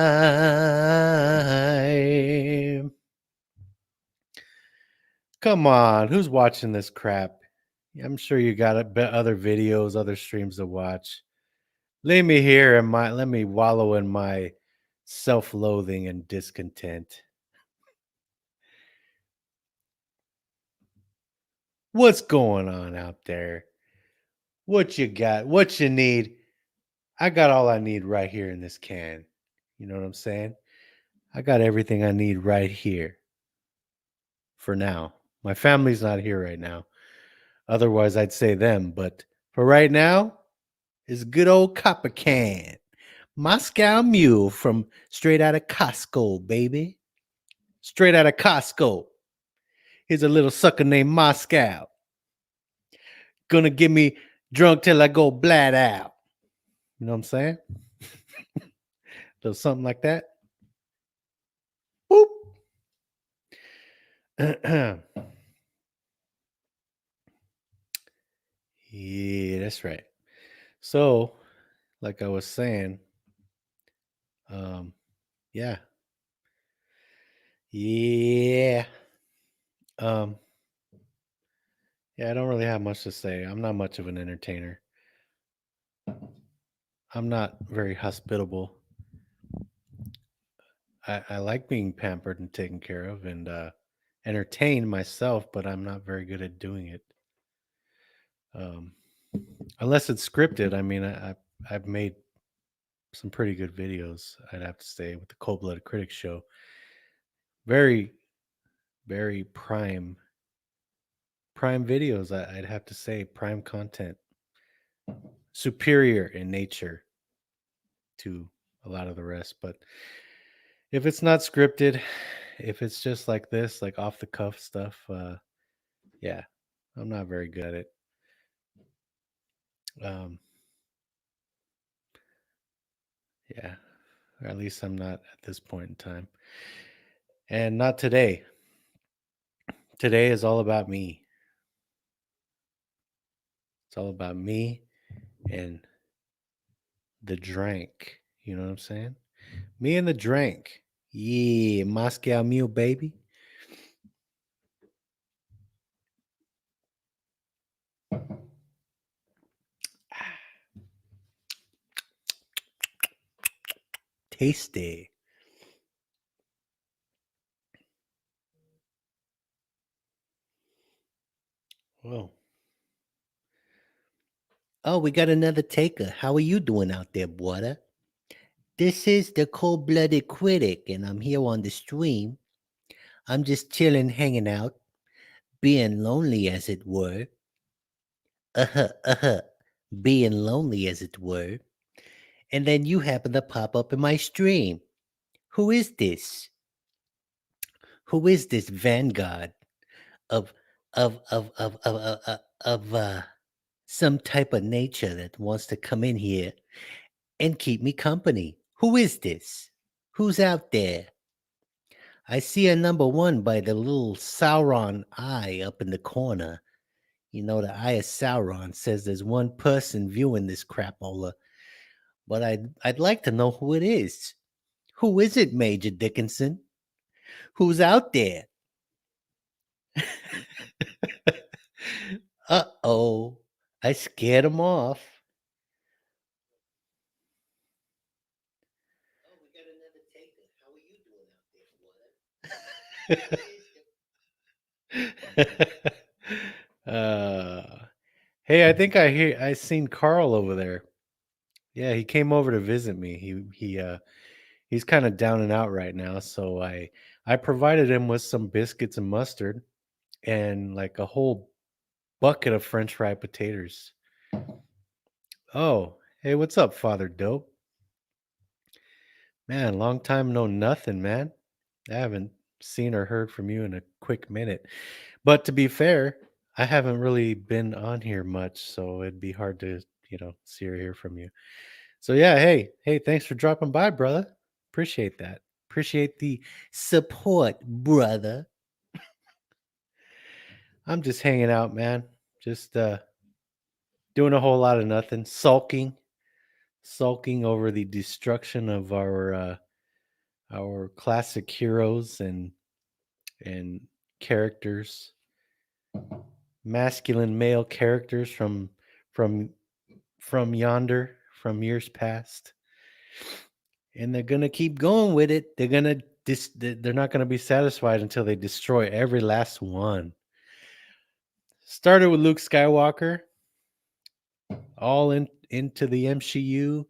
Come on, who's watching this crap? I'm sure you got other videos, other streams to watch. Leave me here and let me wallow in my self-loathing and discontent. What's going on out there? What you got? What you need? I got all I need right here in this can. You know what I'm saying? I got everything I need right here. For now. My family's not here right now. Otherwise, I'd say them. But for right now, it's good old copper can. Moscow Mule from straight out of Costco, baby. Straight out of Costco. Here's a little sucker named Moscow. Gonna get me drunk till I go blat out. You know what I'm saying? Little something like that. Boop. Yeah, that's right. So, like I was saying, yeah. Yeah. Um, yeah, I don't really have much to say. I'm not much of an entertainer. I'm not very hospitable. I like being pampered and taken care of and entertained myself, but I'm not very good at doing it. Unless it's scripted. I mean, I've made some pretty good videos, I'd have to say, with the Cold Blooded Critics show. Very, very prime videos, I'd have to say, prime content. Superior in nature to a lot of the rest. But if it's not scripted, if it's just like this, like off the cuff stuff, yeah, I'm not very good at it. Yeah, or at least I'm not at this point in time. And not today. Today is all about me. It's all about me and the drink. You know what I'm saying? Me and the drink. Yeah, Moscow Mule, baby. Tasty. Whoa. Oh, we got another taker. How are you doing out there, brother? This is the Cold Blooded Critic, and I'm here on the stream. I'm just chilling, hanging out, being lonely, as it were. Being lonely, as it were. And then you happen to pop up in my stream. Who is this? Who is this vanguard of some type of nature that wants to come in here and keep me company? Who is this? Who's out there? I see a number one by the little Sauron eye up in the corner. You know, the eye of Sauron says there's one person viewing this crapola, but I'd like to know who it is. Who is it, Major Dickinson? Who's out there? Uh-oh. I scared him off. Hey, I think I seen Carl over there. Yeah, he came over to visit me. He's kind of down and out right now, so I provided him with some biscuits and mustard, and like a whole bucket of French fried potatoes. Oh, hey, what's up, Father Dope? Man, long time no nothing, man. I haven't seen or heard from you in a quick minute. But to be fair, I haven't really been on here much, so it'd be hard to, see or hear from you. So yeah, hey, thanks for dropping by, brother. Appreciate that. Appreciate the support, brother. I'm just hanging out, man. Just doing a whole lot of nothing, sulking over the destruction of our classic heroes and characters, masculine male characters from from yonder, from years past. And they're gonna keep going with it. They're not gonna be satisfied until they destroy every last one. Started with Luke Skywalker, all into the MCU.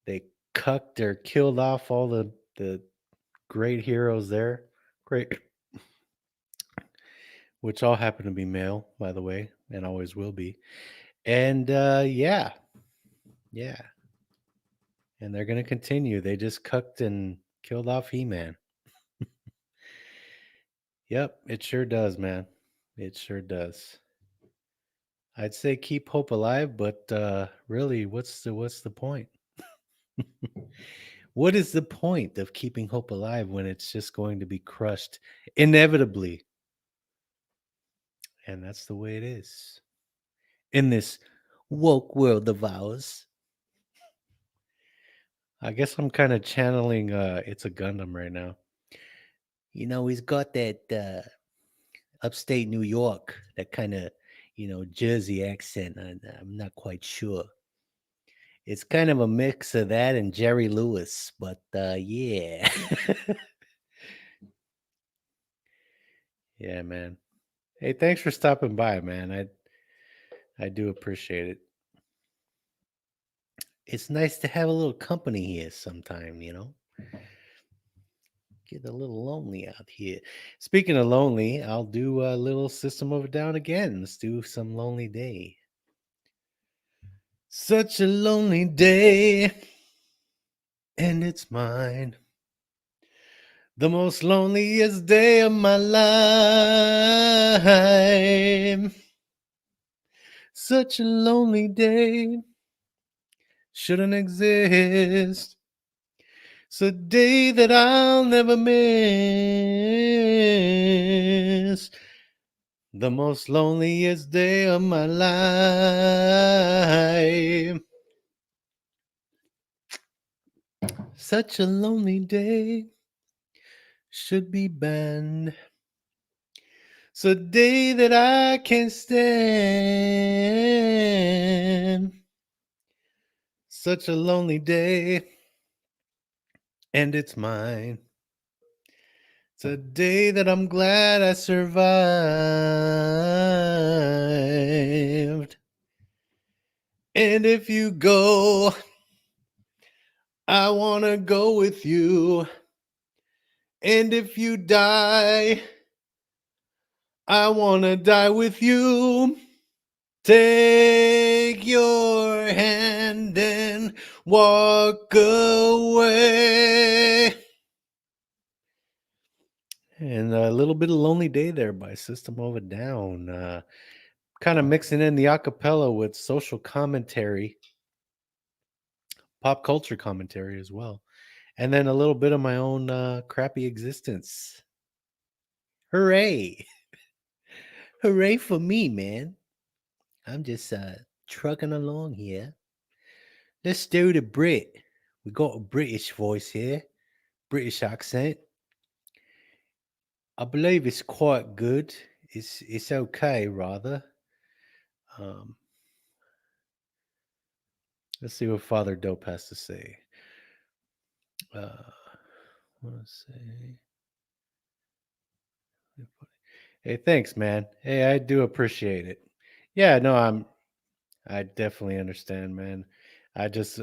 They cucked or killed off all the great heroes there. Great, which all happen to be male, by the way, and always will be. And yeah, and they're gonna continue. They just cucked and killed off He-Man. Yep, it sure does, man. It sure does. I'd say keep hope alive, but really, what's the point? What is the point of keeping hope alive when it's just going to be crushed inevitably? And that's the way it is in this woke world of ours. I guess I'm kind of channeling It's a Gundam right now. He's got that upstate New York, that kind of, Jersey accent. I'm not quite sure. It's kind of a mix of that and Jerry Lewis, but yeah. Yeah, man. Hey, thanks for stopping by, man. I do appreciate it. It's nice to have a little company here sometime, Get a little lonely out here. Speaking of lonely, I'll do a little System of a Down again. Let's do some Lonely Day. Such a lonely day, and it's mine. The most loneliest day of my life. Such a lonely day. Shouldn't exist. It's a day that I'll never miss. The most loneliest day of my life. Such a lonely day should be banned. It's a day that I can't stand. Such a lonely day, and it's mine. It's a day that I'm glad I survived. And if you go, I want to go with you. And if you die, I want to die with you. Take your hand and walk away. And a little bit of Lonely Day there by System of a Down. Kind of mixing in the acapella with social commentary, pop culture commentary as well. And then a little bit of my own crappy existence. Hooray! Hooray for me, man. I'm just trucking along here. Let's do the Brit. We got a British voice here, British accent. I believe it's quite good. It's okay, rather. Let's see what Father Dope has to say. Let's see. Hey, thanks, man. Hey, I do appreciate it. Yeah, no, I definitely understand, man. I just,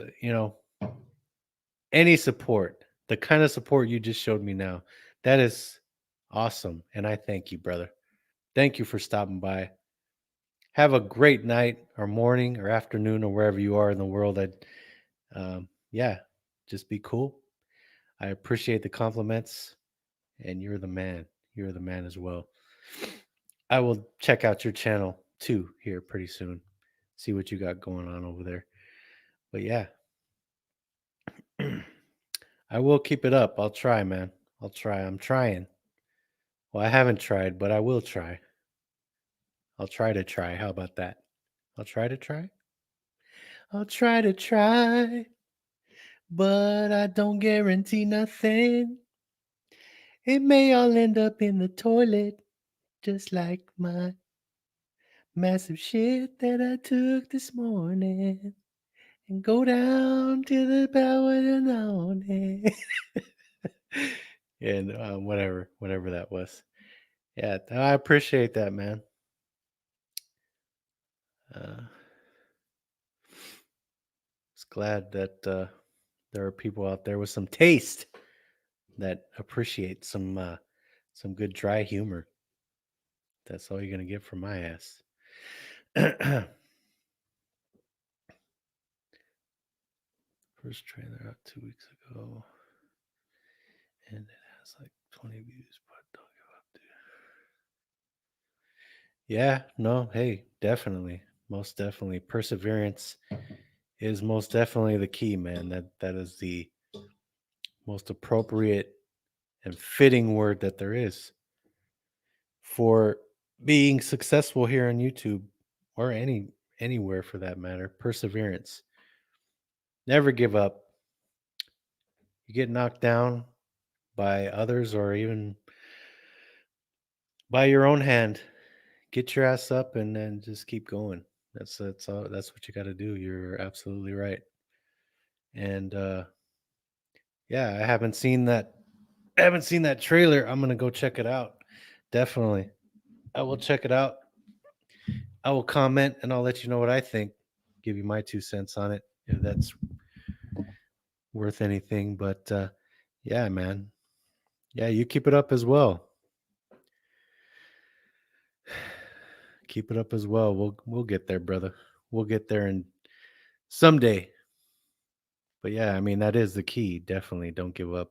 any support, the kind of support you just showed me now, that is awesome. And I thank you, brother. Thank you for stopping by. Have a great night or morning or afternoon or wherever you are in the world. Yeah, just be cool. I appreciate the compliments, and you're the man. You're the man as well. I will check out your channel too here pretty soon. See what you got going on over there. But yeah, I will keep it up. I'll try, man. I'll try. I'm trying. Well, I haven't tried, but I will try. I'll try to try. How about that? I'll try to try. I'll try to try, but I don't guarantee nothing. It may all end up in the toilet, just like my massive shit that I took this morning. And go down to the power down and whatever that was. Yeah, I appreciate that, man. It's glad that there are people out there with some taste that appreciate some good dry humor. That's all you're gonna get from my ass. First trailer out 2 weeks ago, and it has like 20 views, but don't give up, dude. Yeah, no, hey, definitely, most definitely, perseverance is most definitely the key, man. That is the most appropriate and fitting word that there is for being successful here on YouTube or anywhere for that matter. Perseverance. Never give up. You get knocked down by others or even by your own hand. Get your ass up and then just keep going. That's all. That's what you got to do. You're absolutely right. And yeah, I haven't seen that. I haven't seen that trailer. I'm gonna go check it out. Definitely, I will check it out. I will comment and I'll let you know what I think. Give you my 2 cents on it if that's worth anything. But yeah, man. Yeah, you keep it up as well. Keep it up as well. We'll get there, brother. We'll get there and someday. But yeah, I mean that is the key. Definitely don't give up.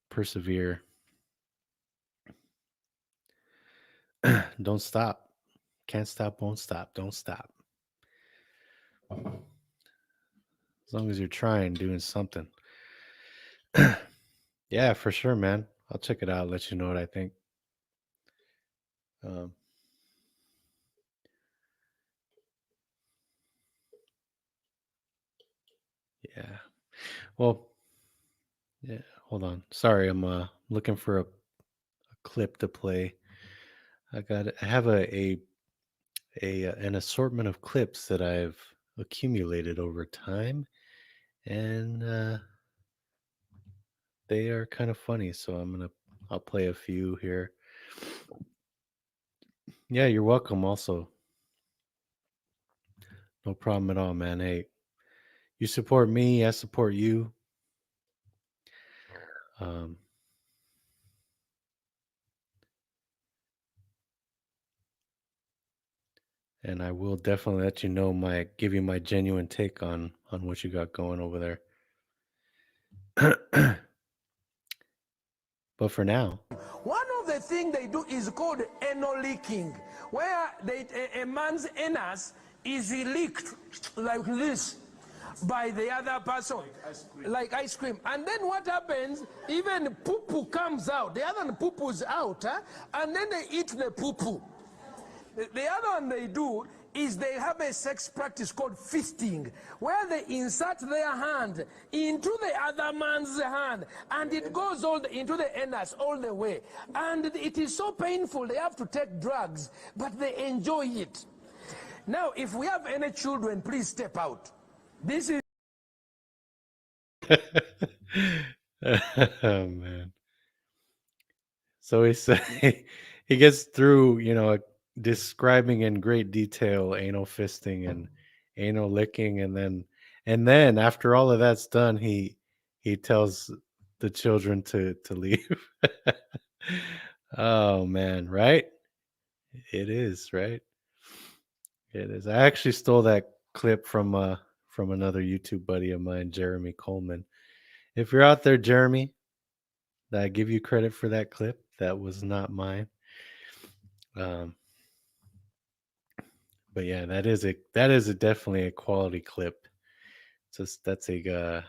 Persevere. Don't stop. Can't stop, won't stop. Don't stop. As long as you're trying, doing something. Yeah, for sure, man. I'll check it out, let you know what I think. Um, yeah. Well, yeah, hold on. Sorry, I'm looking for a clip to play. I have an assortment of clips that I've accumulated over time, and they are kind of funny. So I'll play a few here. Yeah, you're welcome. Also, no problem at all, man. Hey, you support me, I support you. Um, and I will definitely let you know give you my genuine take on what you got going over there. But for now, One of the things they do is called anal leaking, where a man's anus is leaked like this by the other person, like ice cream. And then what happens, even poo-poo comes out. The other poo-poo's out, huh? And then they eat the poo-poo. The other one they do is they have a sex practice called fisting, where they insert their hand into the other man's hand, and it goes into the anus all the way. And it is so painful, they have to take drugs, but they enjoy it. Now, if we have any children, please step out. This is... oh man. So he say he gets through, describing in great detail anal fisting and anal licking, and then after all of that's done, he tells the children to leave. Oh man, right? It is, right? It is. I actually stole that clip from another YouTube buddy of mine, Jeremy Coleman. If you're out there, Jeremy, I give you credit for that clip. That was not mine. Um, but yeah, that is definitely a quality clip. Just that's a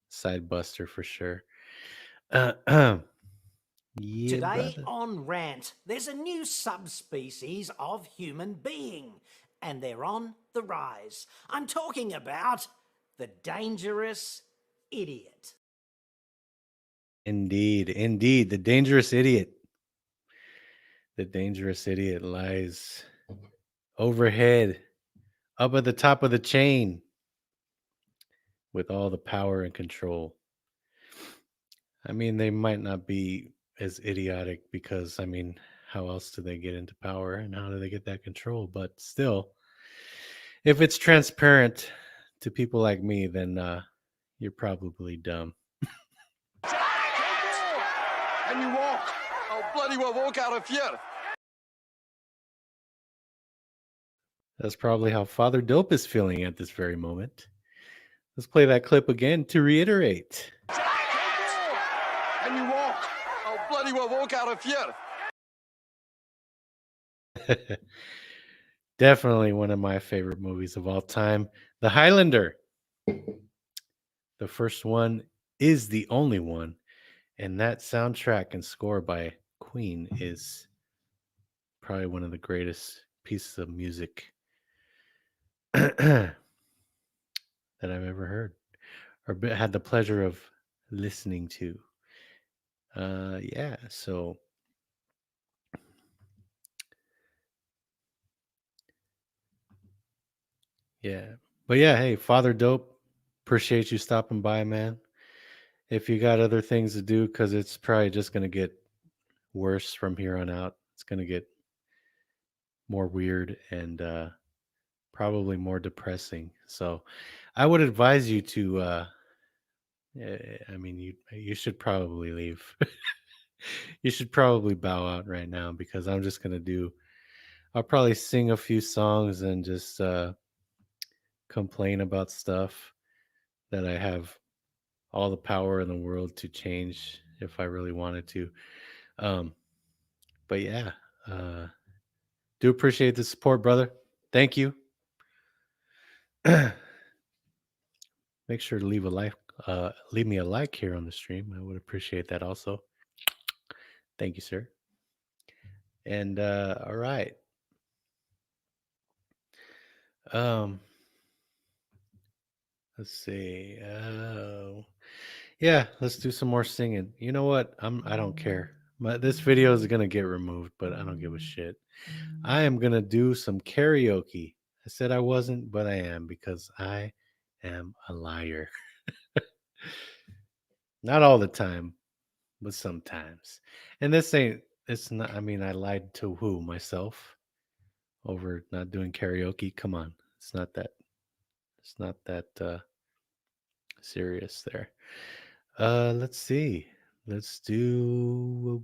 side buster for sure. Yeah, Today brother. on Rant, there's a new subspecies of human being, and they're on the rise. I'm talking about the dangerous idiot. Indeed, indeed, the dangerous idiot. The dangerous idiot lies overhead, up at the top of the chain, with all the power and control. I mean, they might not be as idiotic because, I mean, how else do they get into power and how do they get that control? But still, if it's transparent to people like me, then you're probably dumb. And you walk. I'll bloody well walk out of here. That's probably how Father Dope is feeling at this very moment. Let's play that clip again to reiterate. And you walk. I'll bloody well walk out of here. Definitely one of my favorite movies of all time, The Highlander. The first one is the only one, and that soundtrack and score by Queen is probably one of the greatest pieces of music that I've ever heard or had the pleasure of listening to. Yeah, so yeah. But yeah, hey, Father Dope, appreciate you stopping by, man. If you got other things to do, because it's probably just going to get worse from here on out. It's going to get more weird and probably more depressing. So I would advise you to, I mean, you should probably leave. You should probably bow out right now because I'm just going to I'll probably sing a few songs and just complain about stuff that I have all the power in the world to change if I really wanted to. Um, but yeah, do appreciate the support, brother. Thank you. Make sure to leave me a like here on the stream. I would appreciate that also. Thank you, sir. And all right. Um, let's see. Yeah, let's do some more singing. You know what? I don't care. This video is gonna get removed, but I don't give a shit. I am gonna do some karaoke. I said I wasn't, but I am because I am a liar. Not all the time, but sometimes. And this ain't. It's not. I mean, I lied to who? Myself over not doing karaoke. Come on, it's not that. It's not that serious there. Let's see. Let's do.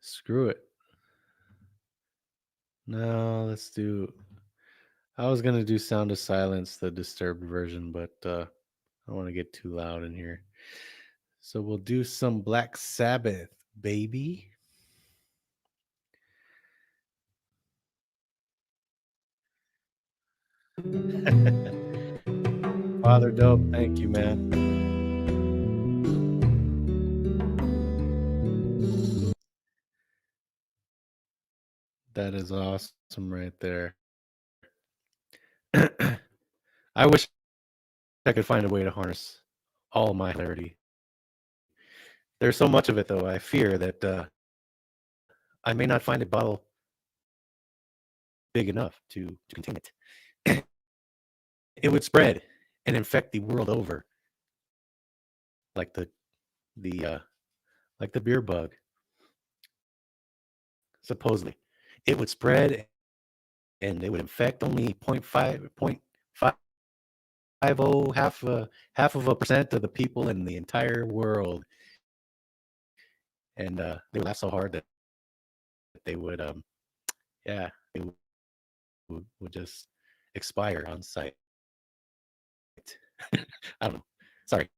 Screw it. No, let's do. I was gonna do Sound of Silence, the disturbed version, but I don't want to get too loud in here. So we'll do some Black Sabbath, baby. Father Dope, thank you, man. That is awesome right there. I wish I could find a way to harness all my hilarity. There's so much of it, though. I fear that I may not find a bottle big enough to contain it. It would spread and infect the world over, like the like the beer bug. Supposedly, it would spread and it would infect only 0.50, half of a percent of the people in the entire world. and they would laugh so hard that they would, yeah, they would just expire on sight. I don't know. Sorry,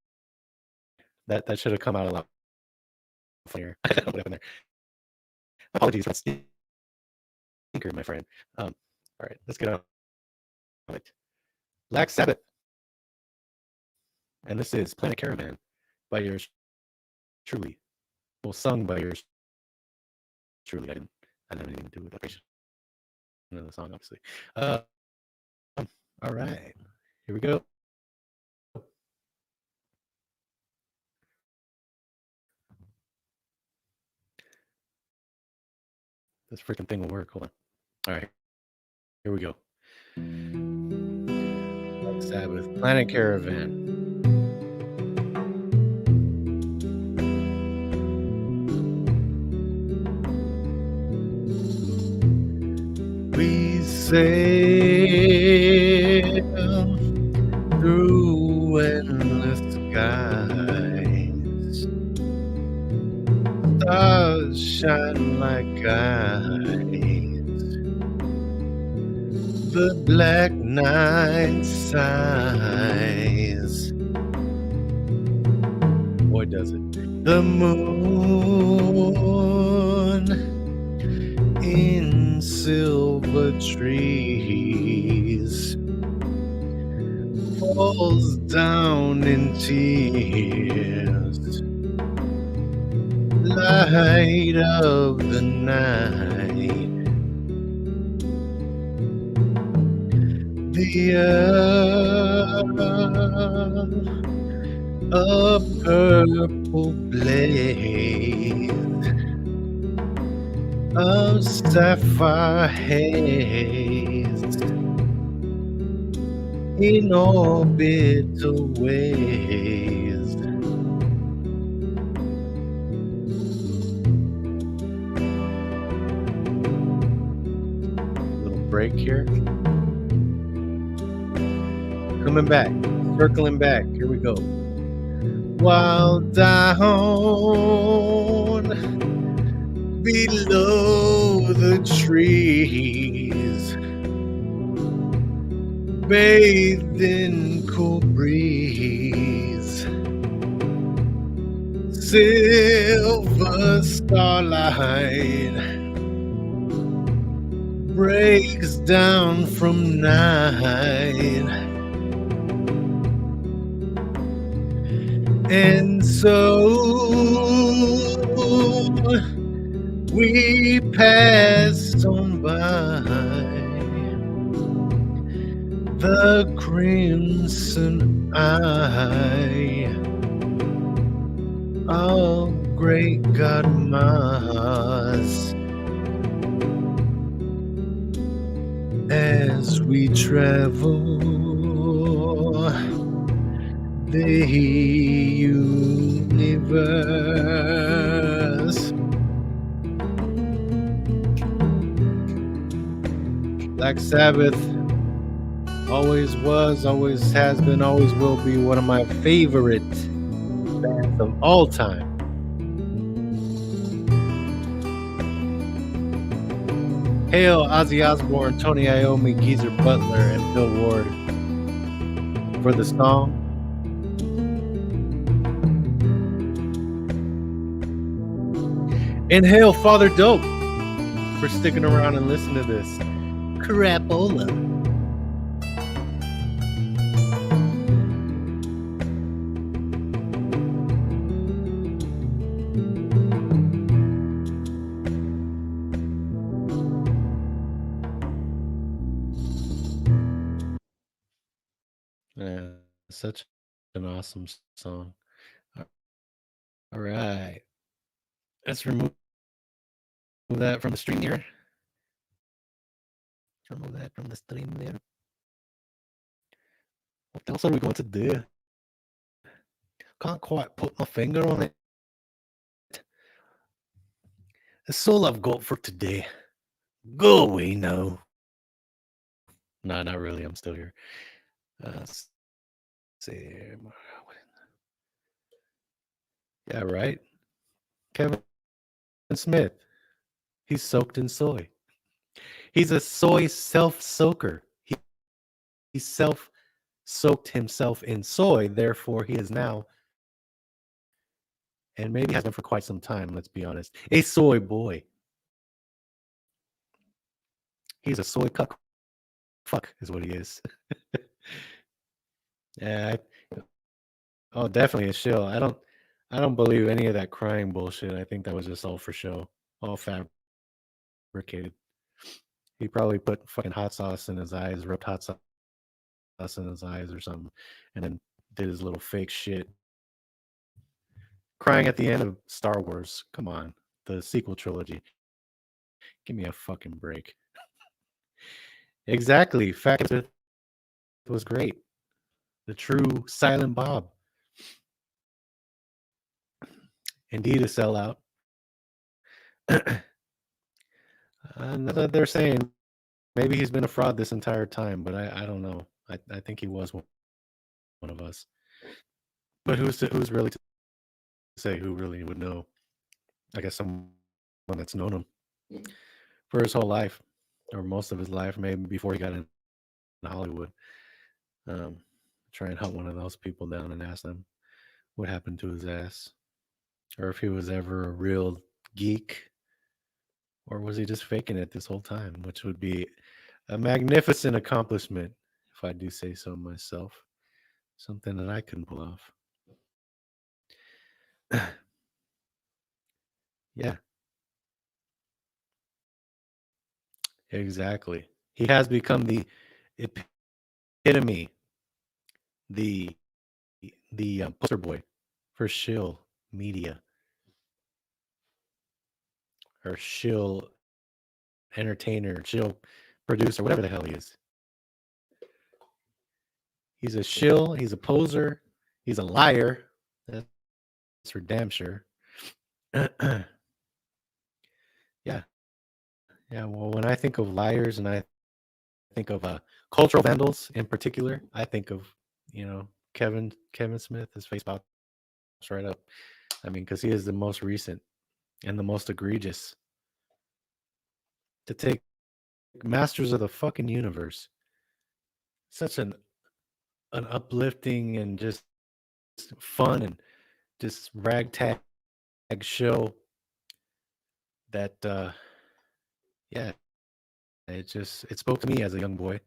that should have come out a lot funnier. What happened there? Apologies for that stinker, my friend. All right, let's get on it. Black Sabbath, and this is Planet Caravan by yours truly. Well, sung by yours truly. I didn't even do with the creation of the song, obviously. All right, here we go. This freaking thing will work. Hold on. All right, here we go. Black Sabbath, Planet Caravan. We sail through endless skies. Stars shine like eyes. The black night sighs. Boy, does it. The moon in silver trees falls down in tears. Light of the night, the earth a purple blaze of sapphire haze in orbital ways. Little break here. Coming back, circling back. Here we go. While down below the trees, bathed in cool breeze, silver starlight breaks down from night, and so we passed on by the crimson eye of great God Mars as we travel the universe. Black Sabbath always was, always has been, always will be one of my favorite bands of all time. Hail Ozzy Osbourne, Tony Iommi, Geezer Butler, and Bill Ward for the song. And hail Father Dope for sticking around and listening to this crapola. Yeah, such an awesome song. All right. Let's remove that from the stream here. Remove that from the stream there. What else are we going to do? Can't quite put my finger on it. That's all I've got for today. Go away now. No, not really. I'm still here. Let's see. Yeah, right. Kevin Smith. He's soaked in soy. He's a soy self-soaker. He self-soaked himself in soy, therefore he is now, and maybe has been for quite some time, let's be honest, a soy boy. He's a soy cuck fuck is what he is. Yeah, oh, definitely a shill. I don't believe any of that crying bullshit. I think that was just all for show, all fabricated. He probably put fucking hot sauce in his eyes, rubbed hot sauce in his eyes or something, and then did his little fake shit. Crying at the end of Star Wars. Come on, the sequel trilogy. Give me a fucking break. Exactly. Fact Smith was great. The true Silent Bob. Indeed, a sellout. They're saying maybe he's been a fraud this entire time, but I don't know. I think he was one of us. But who's really to say? Who really would know? I guess someone that's known him for his whole life, or most of his life, maybe before he got in Hollywood. Um, Try and hunt one of those people down and ask them what happened to his ass, or if he was ever a real geek, or was he just faking it this whole time, which would be a magnificent accomplishment, if I do say so myself. Something that I couldn't pull off. Yeah, exactly. He has become the epitome, the poster boy for shill media or shill entertainer, shill producer, whatever the hell he is. He's a shill. He's a poser. He's a liar. That's for damn sure. Yeah, yeah. Well, when I think of liars and I think of cultural vandals in particular, I think of Kevin Smith. His face pops right up. I mean, because he is the most recent and the most egregious to take masters of the fucking universe. Such an uplifting and just fun and just ragtag show that yeah, it spoke to me as a young boy.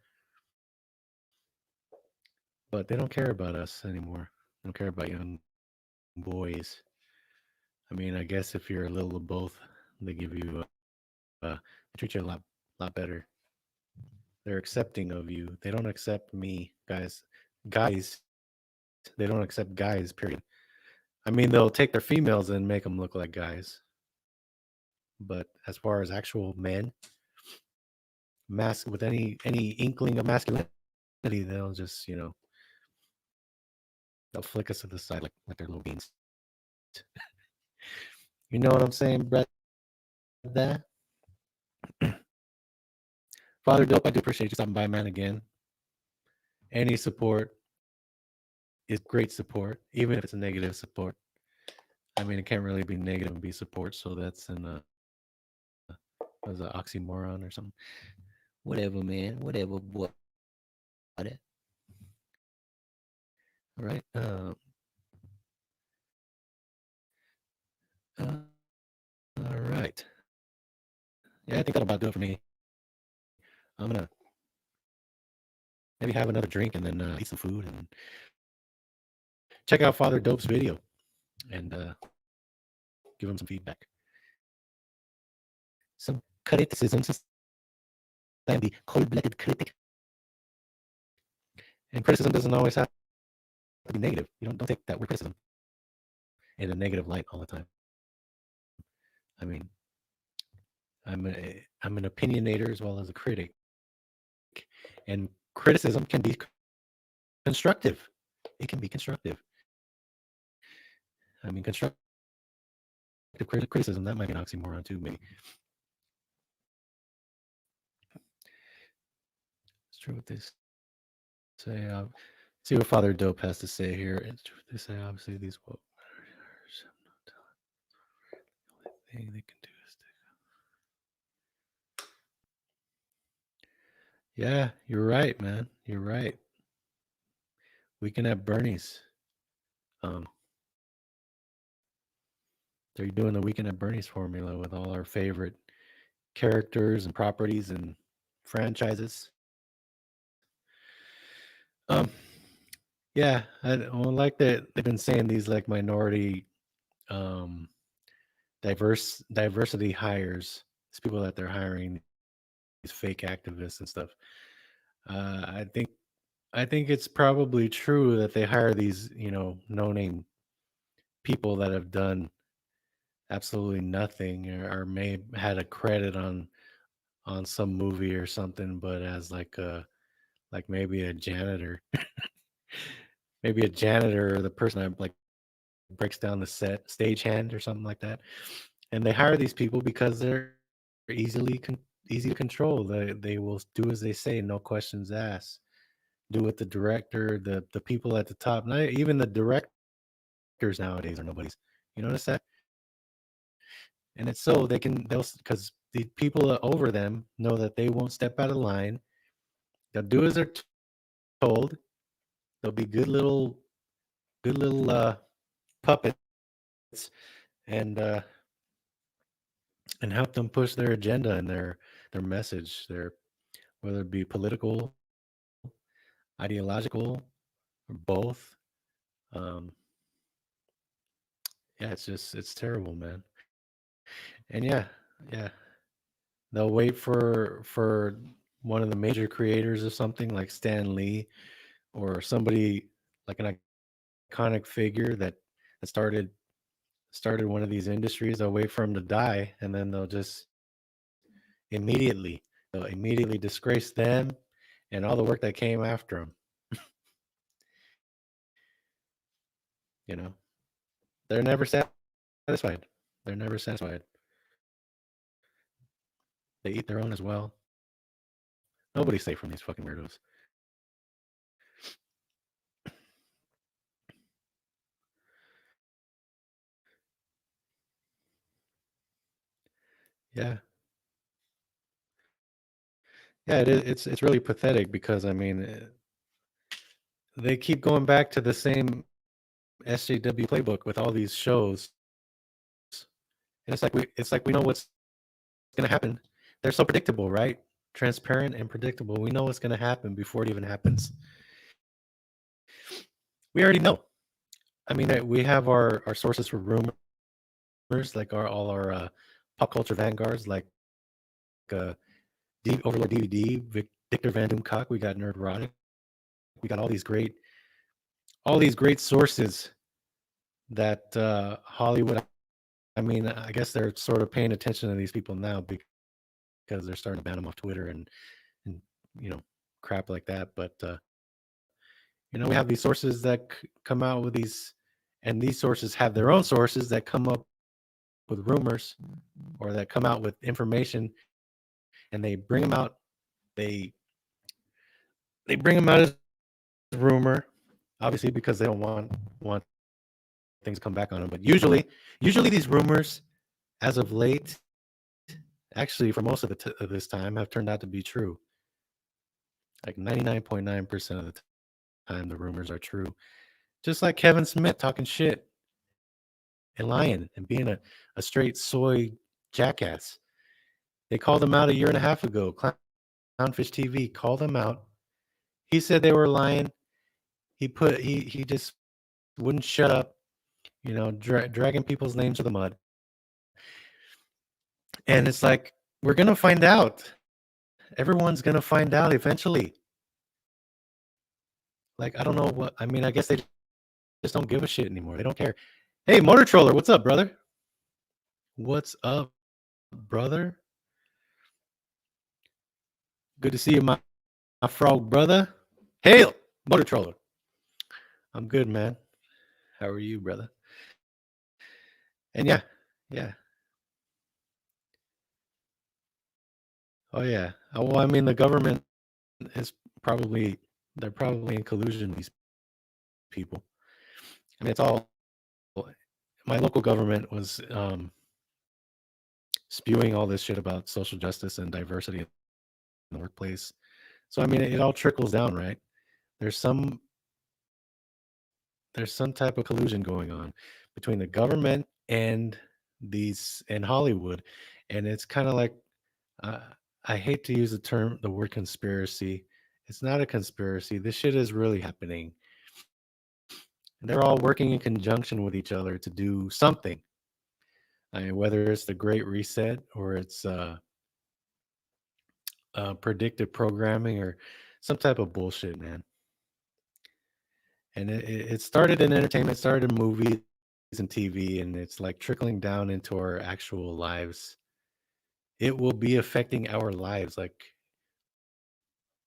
But they don't care about us anymore. They don't care about young boys. I mean, I guess if you're a little of both, they give you they treat you a lot better. They're accepting of you. They don't accept me, guys. Guys, they don't accept guys. Period. I mean, they'll take their females and make them look like guys. But as far as actual men, with any inkling of masculinity, they'll just they'll flick us to the side like they're little beans. You know what I'm saying, brother? Father Dope, I do appreciate you stopping by, man. Again, any support is great support, even if it's a negative support. I mean, it can't really be negative and be support, so that's was an oxymoron or something. Whatever, man. Whatever, boy. All right. All right. Yeah, I think that'll about do it for me. I'm gonna maybe have another drink and then eat some food and check out Father Dope's video and give him some feedback. Some criticism since I am the cold-blooded critic. And criticism doesn't always have to be negative. You don't take that word criticism in a negative light all the time. I mean, I'm an opinionator as well as a critic, and criticism can be constructive. It can be constructive. I mean, constructive criticism, that might be an oxymoron too, maybe. It's true what they say. See what Father Dope has to say here. It's true what they say. Obviously, these thing they can do Yeah, you're right, man. You're right. Weekend at Bernie's. Um, they're doing the Weekend at Bernie's formula with all our favorite characters and properties and franchises. Um, yeah, well, like that they've been saying these like minority, um, diversity hires. These people that they're hiring, these fake activists and stuff. I think it's probably true that they hire these, no name people that have done absolutely nothing or may have had a credit on some movie or something, but as like maybe a janitor, maybe a janitor or the person that like breaks down the set stagehand or something like that, and they hire these people because they're easy to control. They will do as they say, no questions asked. Do what the director, the people at the top, not even the directors nowadays are nobodies. You notice that? And it's so they'll because the people over them know that they won't step out of line. They'll do as they're told. They'll be good little puppets and and help them push their agenda and their message, their whether it be political, ideological, or both. Um, yeah, it's terrible, man. And yeah, they'll wait for one of the major creators of something like Stan Lee or somebody like an iconic figure that started one of these industries. They'll wait for him to die, and then they'll just immediately they'll immediately disgrace them and all the work that came after them. You know, they're never satisfied. They're never satisfied. They eat their own as well. Nobody's safe from these fucking weirdos. Yeah, yeah. It's really pathetic because I mean, they keep going back to the same SJW playbook with all these shows, and it's like we know what's going to happen. They're so predictable, right? Transparent and predictable. We know what's going to happen before it even happens. We already know. I mean, we have our sources for rumors, like all our pop culture vanguards, like Overlord DVD, Victor Van Doomcock. We got Nerd Erotic. We got all these great sources that Hollywood. I mean, I guess they're sort of paying attention to these people now because they're starting to ban them off Twitter and crap like that. But we have these sources that come out with these, and these sources have their own sources that come up with rumors or that come out with information, and they bring them out. They they bring them out as rumor, obviously because they don't want things to come back on them. But usually these rumors, as of late, actually for most of of this time, have turned out to be true. Like 99.9% of the time, the rumors are true. Just like Kevin Smith talking shit and lying and being a straight soy jackass. They called him out a year and a half ago. Clownfish TV called him out. He said they were lying. He just wouldn't shut up, dragging people's names to the mud. And it's like, we're going to find out. Everyone's going to find out eventually. Like, I don't know what, I mean, I guess they just don't give a shit anymore. They don't care. Hey, Motor Troller, what's up, brother? What's up, brother? Good to see you, my frog brother. Hail, Motor Troller. I'm good, man. How are you, brother? And yeah. Oh yeah. Well, I mean, the government is they're probably in collusion. These people. I mean, it's all. My local government was spewing all this shit about social justice and diversity in the workplace. They were So I mean, it all trickles down, right? There's some there's some type of collusion going on between the government and these and Hollywood, and it's kind of like uh, I hate to use the word conspiracy. It's not a conspiracy. This shit is really happening. They're all working in conjunction with each other to do something. I mean, whether it's the Great Reset or it's predictive programming or some type of bullshit, man. And it started in entertainment, it started in movies and TV, and it's like trickling down into our actual lives. It will be affecting our lives. Like,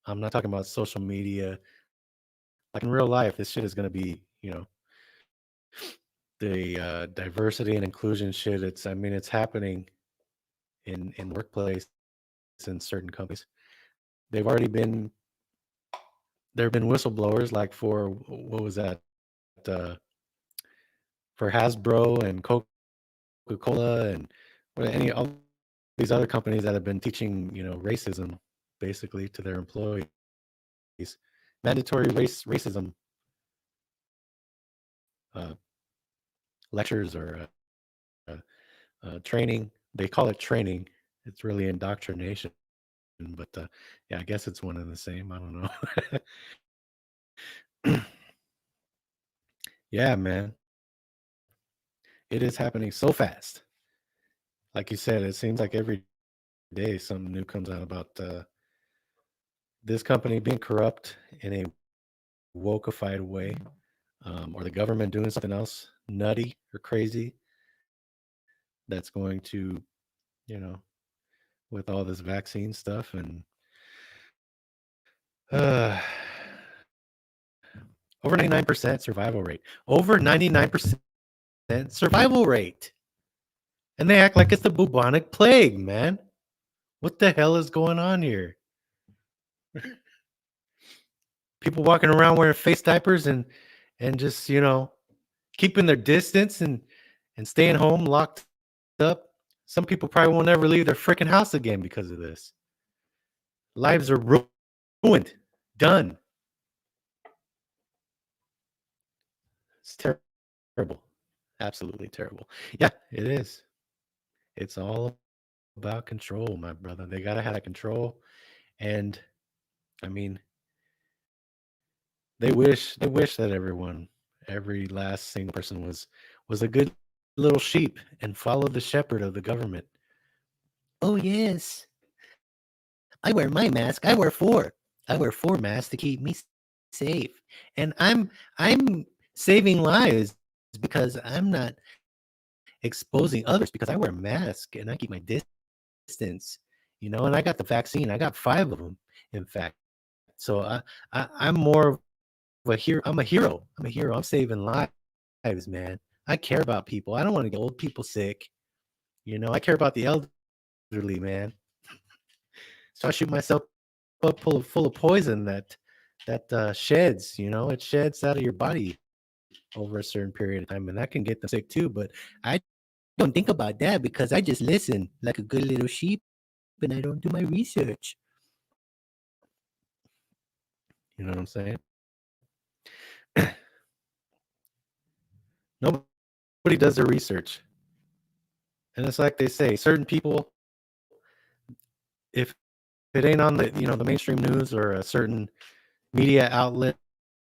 I'm not talking about social media. Like in real life, this shit is going to be, the diversity and inclusion shit. I mean, it's happening in workplace in certain companies. They've already been there have been whistleblowers like for what was that uh, for Hasbro and Coca-Cola and all these other companies that have been teaching racism basically to their employees, mandatory racism uh, lectures or training. They call it training. It's really indoctrination, but yeah, I guess it's one and the same. I don't know. Yeah, man, it is happening so fast. Like you said, it seems like every day something new comes out about this company being corrupt in a wokeified way, or the government doing something else nutty or crazy that's going to, you know, with all this vaccine stuff and uh, over 99% survival rate. Over 99% survival rate. And they act like it's the bubonic plague, man. What the hell is going on here? People walking around wearing face diapers and just, keeping their distance and staying home locked up. Some people probably won't ever leave their freaking house again because of this. Lives are ruined. Done. It's terrible. Absolutely terrible. Yeah, it is. It's all about control, my brother. They got to have that control. And I mean, they wish that every last single person was a good little sheep and followed the shepherd of the government. Oh yes, I wear my mask. I wear four. I wear four masks to keep me safe, and I'm saving lives because I'm not exposing others because I wear a mask and I keep my distance. And I got the vaccine. I got 5 of them, in fact. So I'm more of a hero. I'm a hero. I'm a hero. I'm saving lives, man. I care about people. I don't want to get old people sick. I care about the elderly, man. So I shoot myself up full of poison that sheds. It sheds out of your body over a certain period of time, and that can get them sick too. But I don't think about that because I just listen like a good little sheep, and I don't do my research. You know what I'm saying? Nobody does their research. And it's like they say, certain people, if it ain't on the mainstream news or a certain media outlet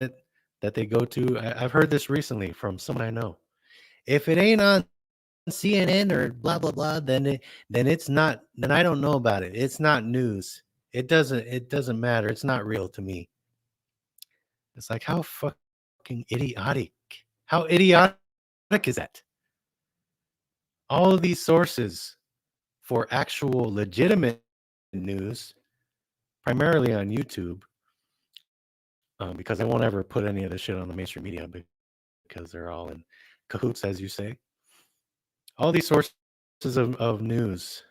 that they go to, I've heard this recently from someone I know. If it ain't on CNN or blah blah blah, then it's not. Then I don't know about it. It's not news. It doesn't matter. It's not real to me. It's like how fucking idiotic. How idiotic is that? All of these sources for actual legitimate news, primarily on YouTube, because they won't ever put any of this shit on the mainstream media because they're all in cahoots, as you say. All these sources of news,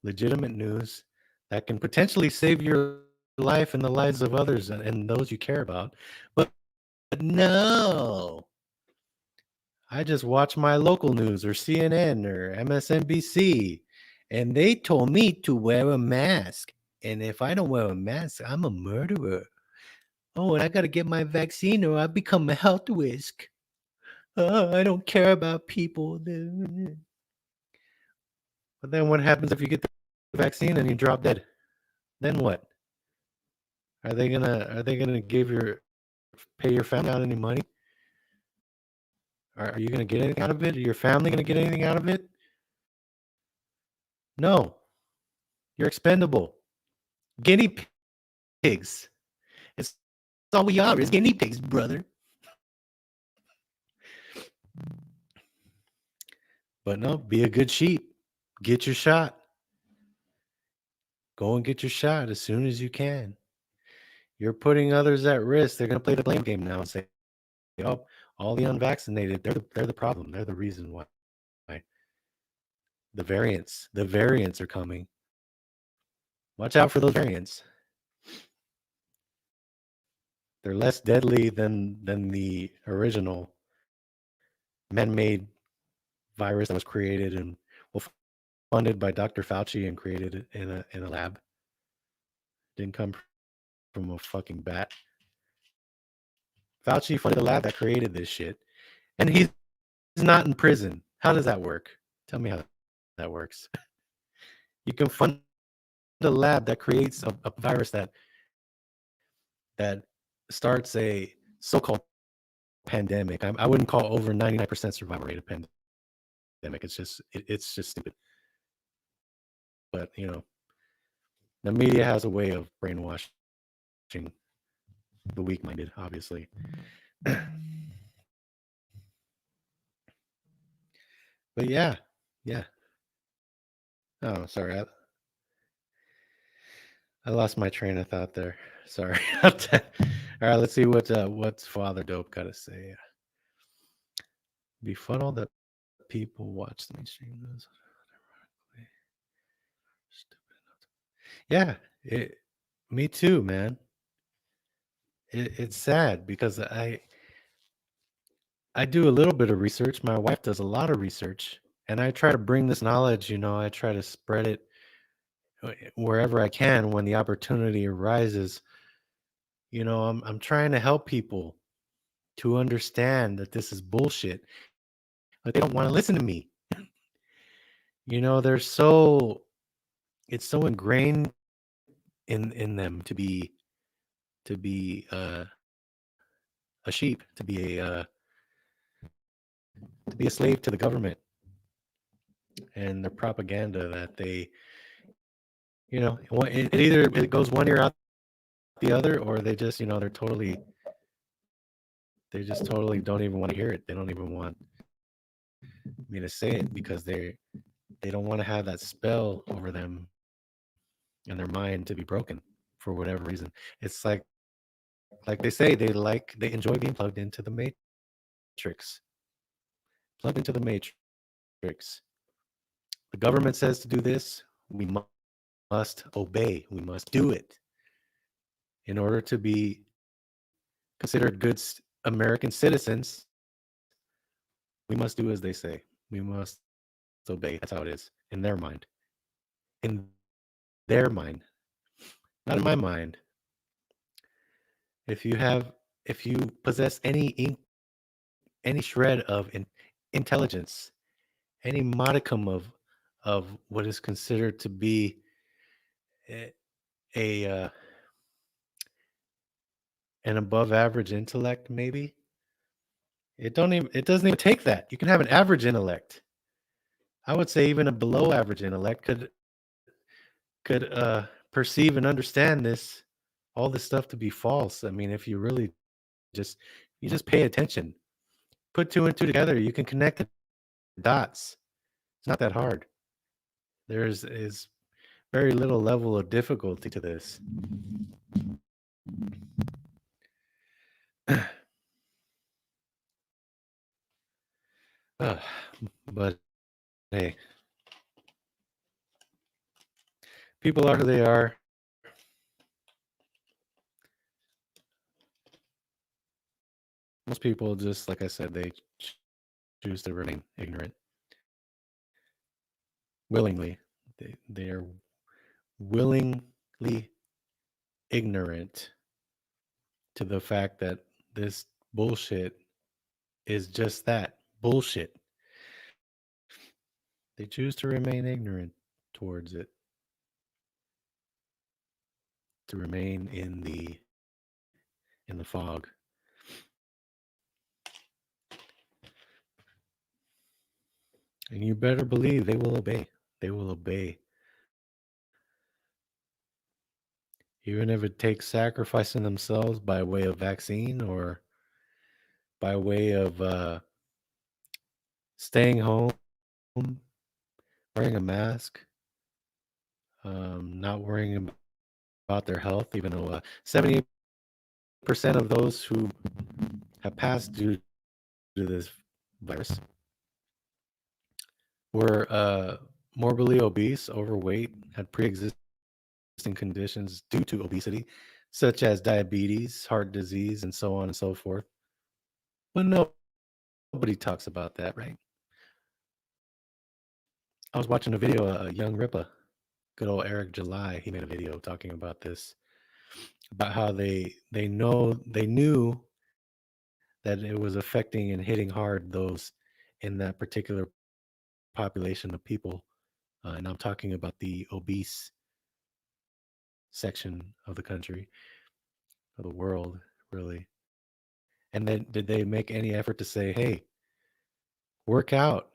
legitimate news that can potentially save your life and the lives of others and those you care about. But no, I just watch my local news or CNN or MSNBC, and they told me to wear a mask. And if I don't wear a mask, I'm a murderer. Oh, and I got to get my vaccine or I become a health risk. I don't care about people. But then what happens if you get the vaccine and you drop dead? Then what? Are they gonna pay your family out any money? Are you gonna get anything out of it? Are your family gonna get anything out of it? No. You're expendable. Guinea pigs. It's all we are is guinea pigs, brother. But no, be a good sheep. Get your shot. Go and get your shot as soon as you can. You're putting others at risk. They're going to play the blame game now and say, "Oh, all the unvaccinated, they're the problem. They're the reason why the variants are coming. Watch out for those variants. They're less deadly than the original man-made virus that was created and well, funded by Dr. Fauci and created in a lab. Didn't come from a fucking bat. Fauci funded the lab that created this shit, and he's not in prison. How does that work? Tell me how that works. You can fund a lab that creates a virus that starts a so-called pandemic. I wouldn't call over 99% survival rate a pandemic. It's just stupid. But the media has a way of brainwashing the weak-minded, obviously. But yeah. Oh, sorry. I lost my train of thought there. Sorry. All right, let's see what's Father Dope got to say. Befuddle that people watch the mainstream news. Yeah, me too, man. It's sad because I do a little bit of research. My wife does a lot of research, and I try to bring this knowledge. I try to spread it wherever I can when the opportunity arises. I'm trying to help people to understand that this is bullshit, but they don't want to listen to me. It's so ingrained in them to be a sheep, to be a slave to the government and their propaganda that they it either it goes one ear out the other, or they just they just totally don't even want to hear it. They don't even want me to say it because they don't want to have that spell over them and their mind to be broken for whatever reason. It's like they say they enjoy being plugged into the matrix. Plugged into the matrix. The government says to do this, we must obey. We must do it in order to be considered good American citizens. We must do as they say. We must obey. That's how it is in their mind. In their mind, not in my mind. If you possess any shred of intelligence, any modicum of what is considered to be a an above average intellect, maybe it doesn't even take that. You can have an average intellect. I would say even a below average intellect could perceive and understand all this stuff to be false. I mean, if you really just pay attention, put two and two together, you can connect the dots. It's not that hard. Is very little level of difficulty to this. But hey, people are who they are. Most people just, like I said, they choose to remain ignorant willingly. They are willing ignorant to the fact that this bullshit is just that bullshit. They choose to remain ignorant towards it, to remain in the fog. And you better believe they will obey. They will obey. Even if it takes sacrificing themselves by way of vaccine or by way of staying home, wearing a mask, not worrying about their health, even though 78% of those who have passed due to this virus were morbidly obese, overweight, had pre-existing conditions due to obesity, such as diabetes, heart disease, and so on and so forth. But nobody talks about that, right? I was watching a video, Young Rippa, good old Eric July. He made a video talking about this, about how they knew that it was affecting and hitting hard those in that particular population of people. And I'm talking about the obese section of the country, of the world, really. And then did they make any effort to say, hey, work out,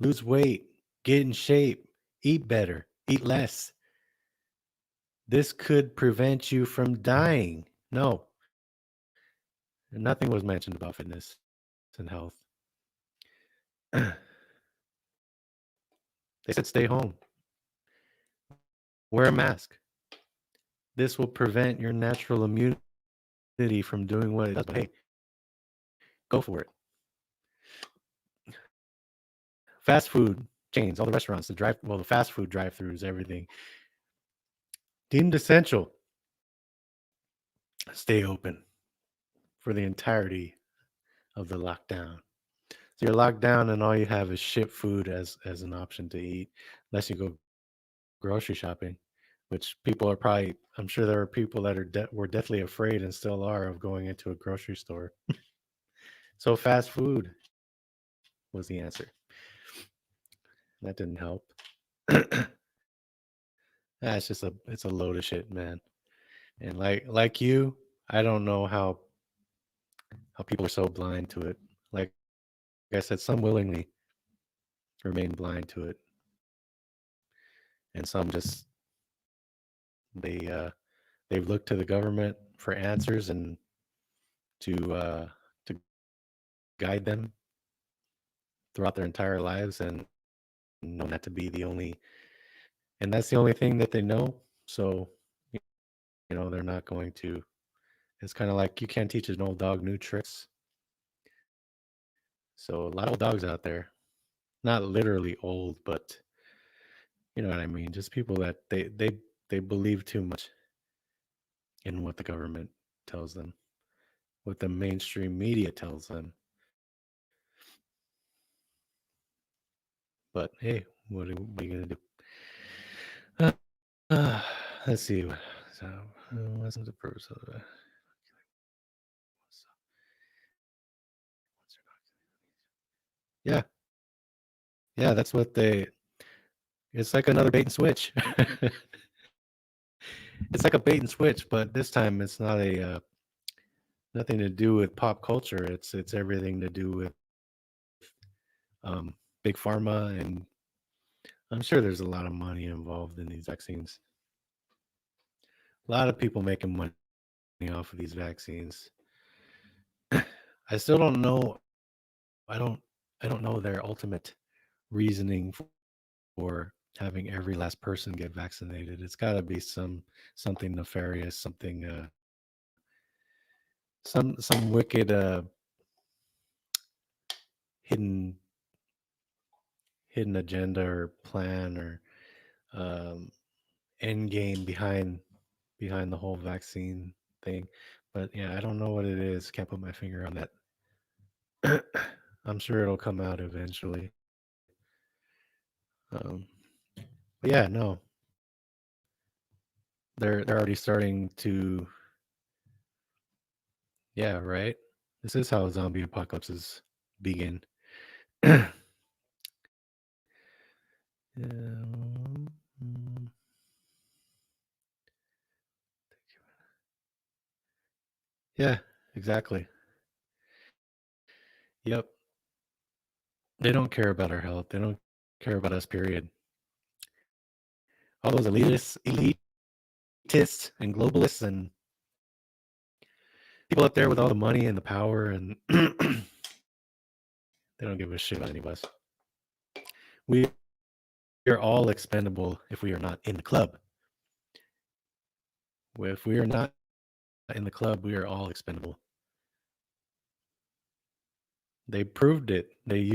lose weight, get in shape, eat better, eat less? This could prevent you from dying. No, nothing was mentioned about fitness and health. They said stay home, wear a mask. This will prevent your natural immunity from doing what it does. But hey, go for it. Fast food chains, all the restaurants, the fast food drive-throughs, everything deemed essential, stay open for the entirety of the lockdown. So you're locked down, and all you have is ship food as an option to eat, unless you go grocery shopping, which people are probably. I'm sure there are people that were deathly afraid and still are of going into a grocery store. So fast food was the answer. That didn't help. That's just it's a load of shit, man. And like you, I don't know how people are so blind to it. Like I said, some willingly remain blind to it, and some just they they've looked to the government for answers and to guide them throughout their entire lives, and known that to be the only, and that's the only thing that they know. So they're not going to. It's kind of like you can't teach an old dog new tricks. So a lot of old dogs out there, not literally old, but you know what I mean. Just people that they believe too much in what the government tells them, what the mainstream media tells them. But hey, what are you gonna do? Let's see. So, what's the purpose of it? Yeah, yeah, that's what they. It's like another bait and switch. It's like a bait and switch, but this time it's not nothing to do with pop culture. It's everything to do with big pharma, and I'm sure there's a lot of money involved in these vaccines. A lot of people making money off of these vaccines. I still don't know. I don't know their ultimate reasoning for having every last person get vaccinated. It's got to be something nefarious, some wicked hidden hidden agenda or plan or um, end game behind the whole vaccine thing. But yeah, I don't know what it is. Can't put my finger on that. I'm sure it'll come out eventually. Um, but yeah, no, they're already starting to. Yeah, right. This is how zombie apocalypses begin. Mm, yeah, exactly. Yep. They don't care about our health. They don't care about us. Period. All those elitists, and globalists, and people up there with all the money and the power, and they don't give a shit about any of us. We are all expendable if we are not in the club. If we are not in the club, we are all expendable. They proved it. They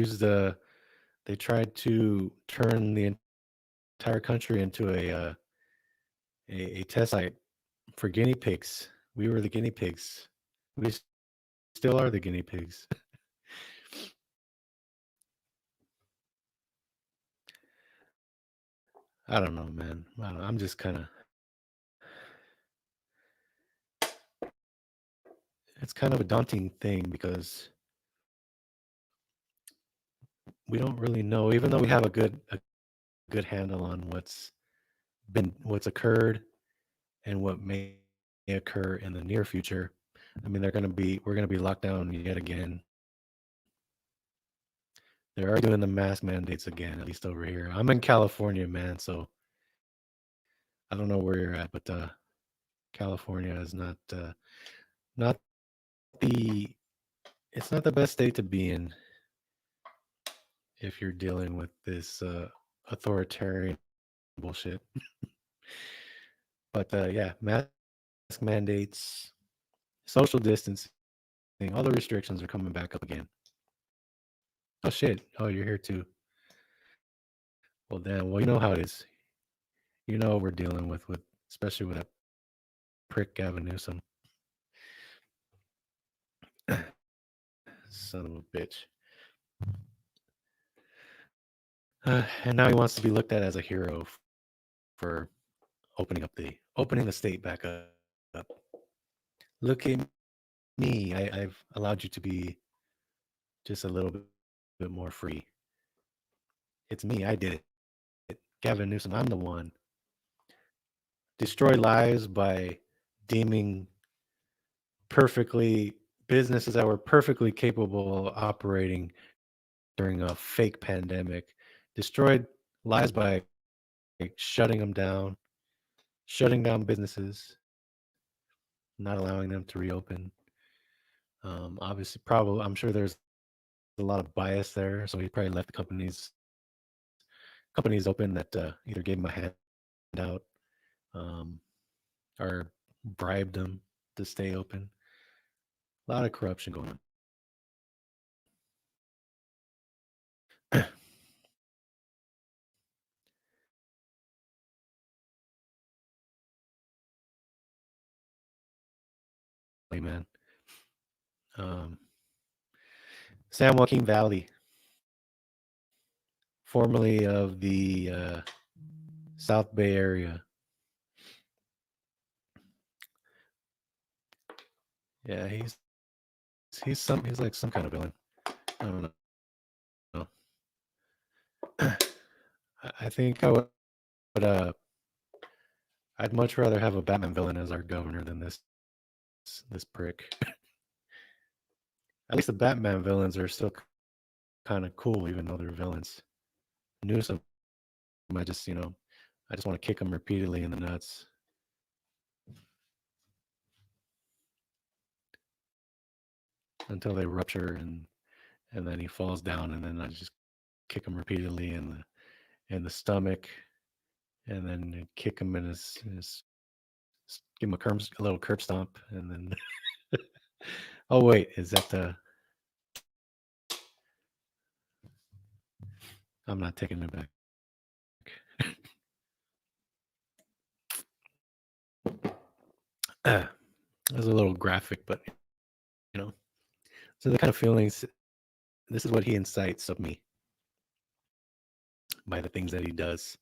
tried to turn the entire country into a test site for guinea pigs. We were the guinea pigs. We still are the guinea pigs. I don't know, man. I'm just kind of. It's kind of a daunting thing because we don't really know, even though we have a good handle on what's occurred and what may occur in the near future. I mean, we're gonna be locked down yet again. They're already doing the mask mandates again, at least over here. I'm in California, man, so I don't know where you're at, but California is not the it's not the best state to be in if you're dealing with this authoritarian bullshit. But yeah, mask mandates, social distancing, all the restrictions are coming back up again. Oh shit! Oh, you're here too. Well, damn. Well, you know how it is. You know what we're dealing with especially with that prick Gavin Newsom, son of a bitch. And now he wants to be looked at as a hero for opening the state back up. Look at me. I've allowed you to be just a little bit more free. It's me. I did it. Gavin Newsom. I'm the one. Destroy lives by deeming perfectly businesses that were perfectly capable of operating during a fake pandemic. Destroyed lives by shutting them down, shutting down businesses, not allowing them to reopen. Obviously, probably, I'm sure there's a lot of bias there, so he probably left the companies open that either gave him a handout um, or bribed them to stay open. A lot of corruption going on. Man. Um, San Joaquin Valley, formerly of the South Bay area. Yeah, he's like some kind of villain. I don't know. I think would I'd much rather have a Batman villain as our governor than this prick. At least the Batman villains are still kind of cool, even though they're villains. Newsom, I just want to kick him repeatedly in the nuts until they rupture, and then he falls down, and then I just kick him repeatedly in the stomach, and then kick him in his give him a little curb stomp, and then oh wait, is that the? I'm not taking it back. It was a little graphic, but you know, so the kind of feelings. This is what he incites of me by the things that he does.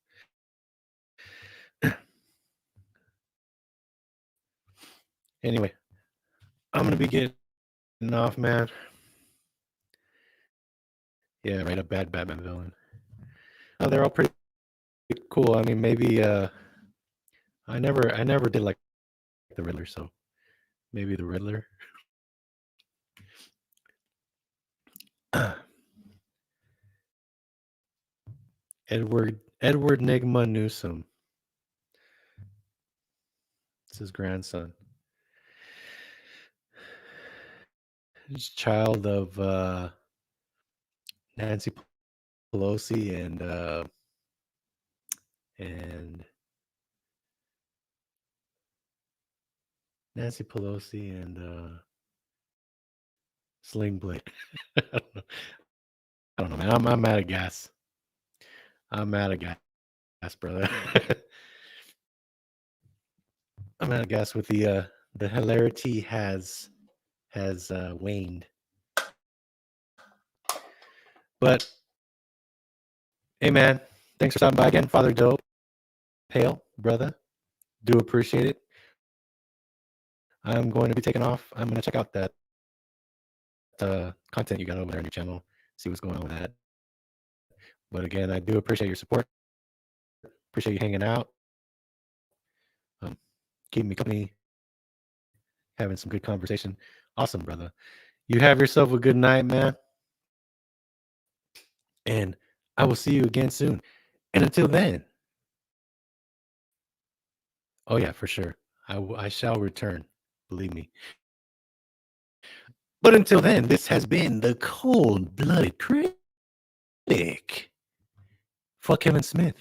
Anyway, I'm gonna be getting off, man. Yeah, right. A bad Batman villain. Oh, they're all pretty cool. I mean, maybe I never did like the Riddler, so maybe the Riddler. Edward Nigma Newsom. It's his grandson. He's a child of Nancy Pelosi and Nancy Pelosi and Sling Blade. I don't know. I don't know, man. I'm out of gas. I'm out of gas, brother. I'm out of gas with the hilarity has waned. But hey, man, thanks for stopping by again, Father Dope, Pale, brother. Do appreciate it. I'm going to be taking off. I'm going to check out that content you got over there on your channel, see what's going on with that. But again, I do appreciate your support. Appreciate you hanging out, keeping me company, having some good conversation. Awesome, brother. You have yourself a good night, man. And I will see you again soon. And until then, oh yeah, for sure. I shall return. Believe me. But until then, this has been the Cold-Blooded Critic. Fuck Kevin Smith.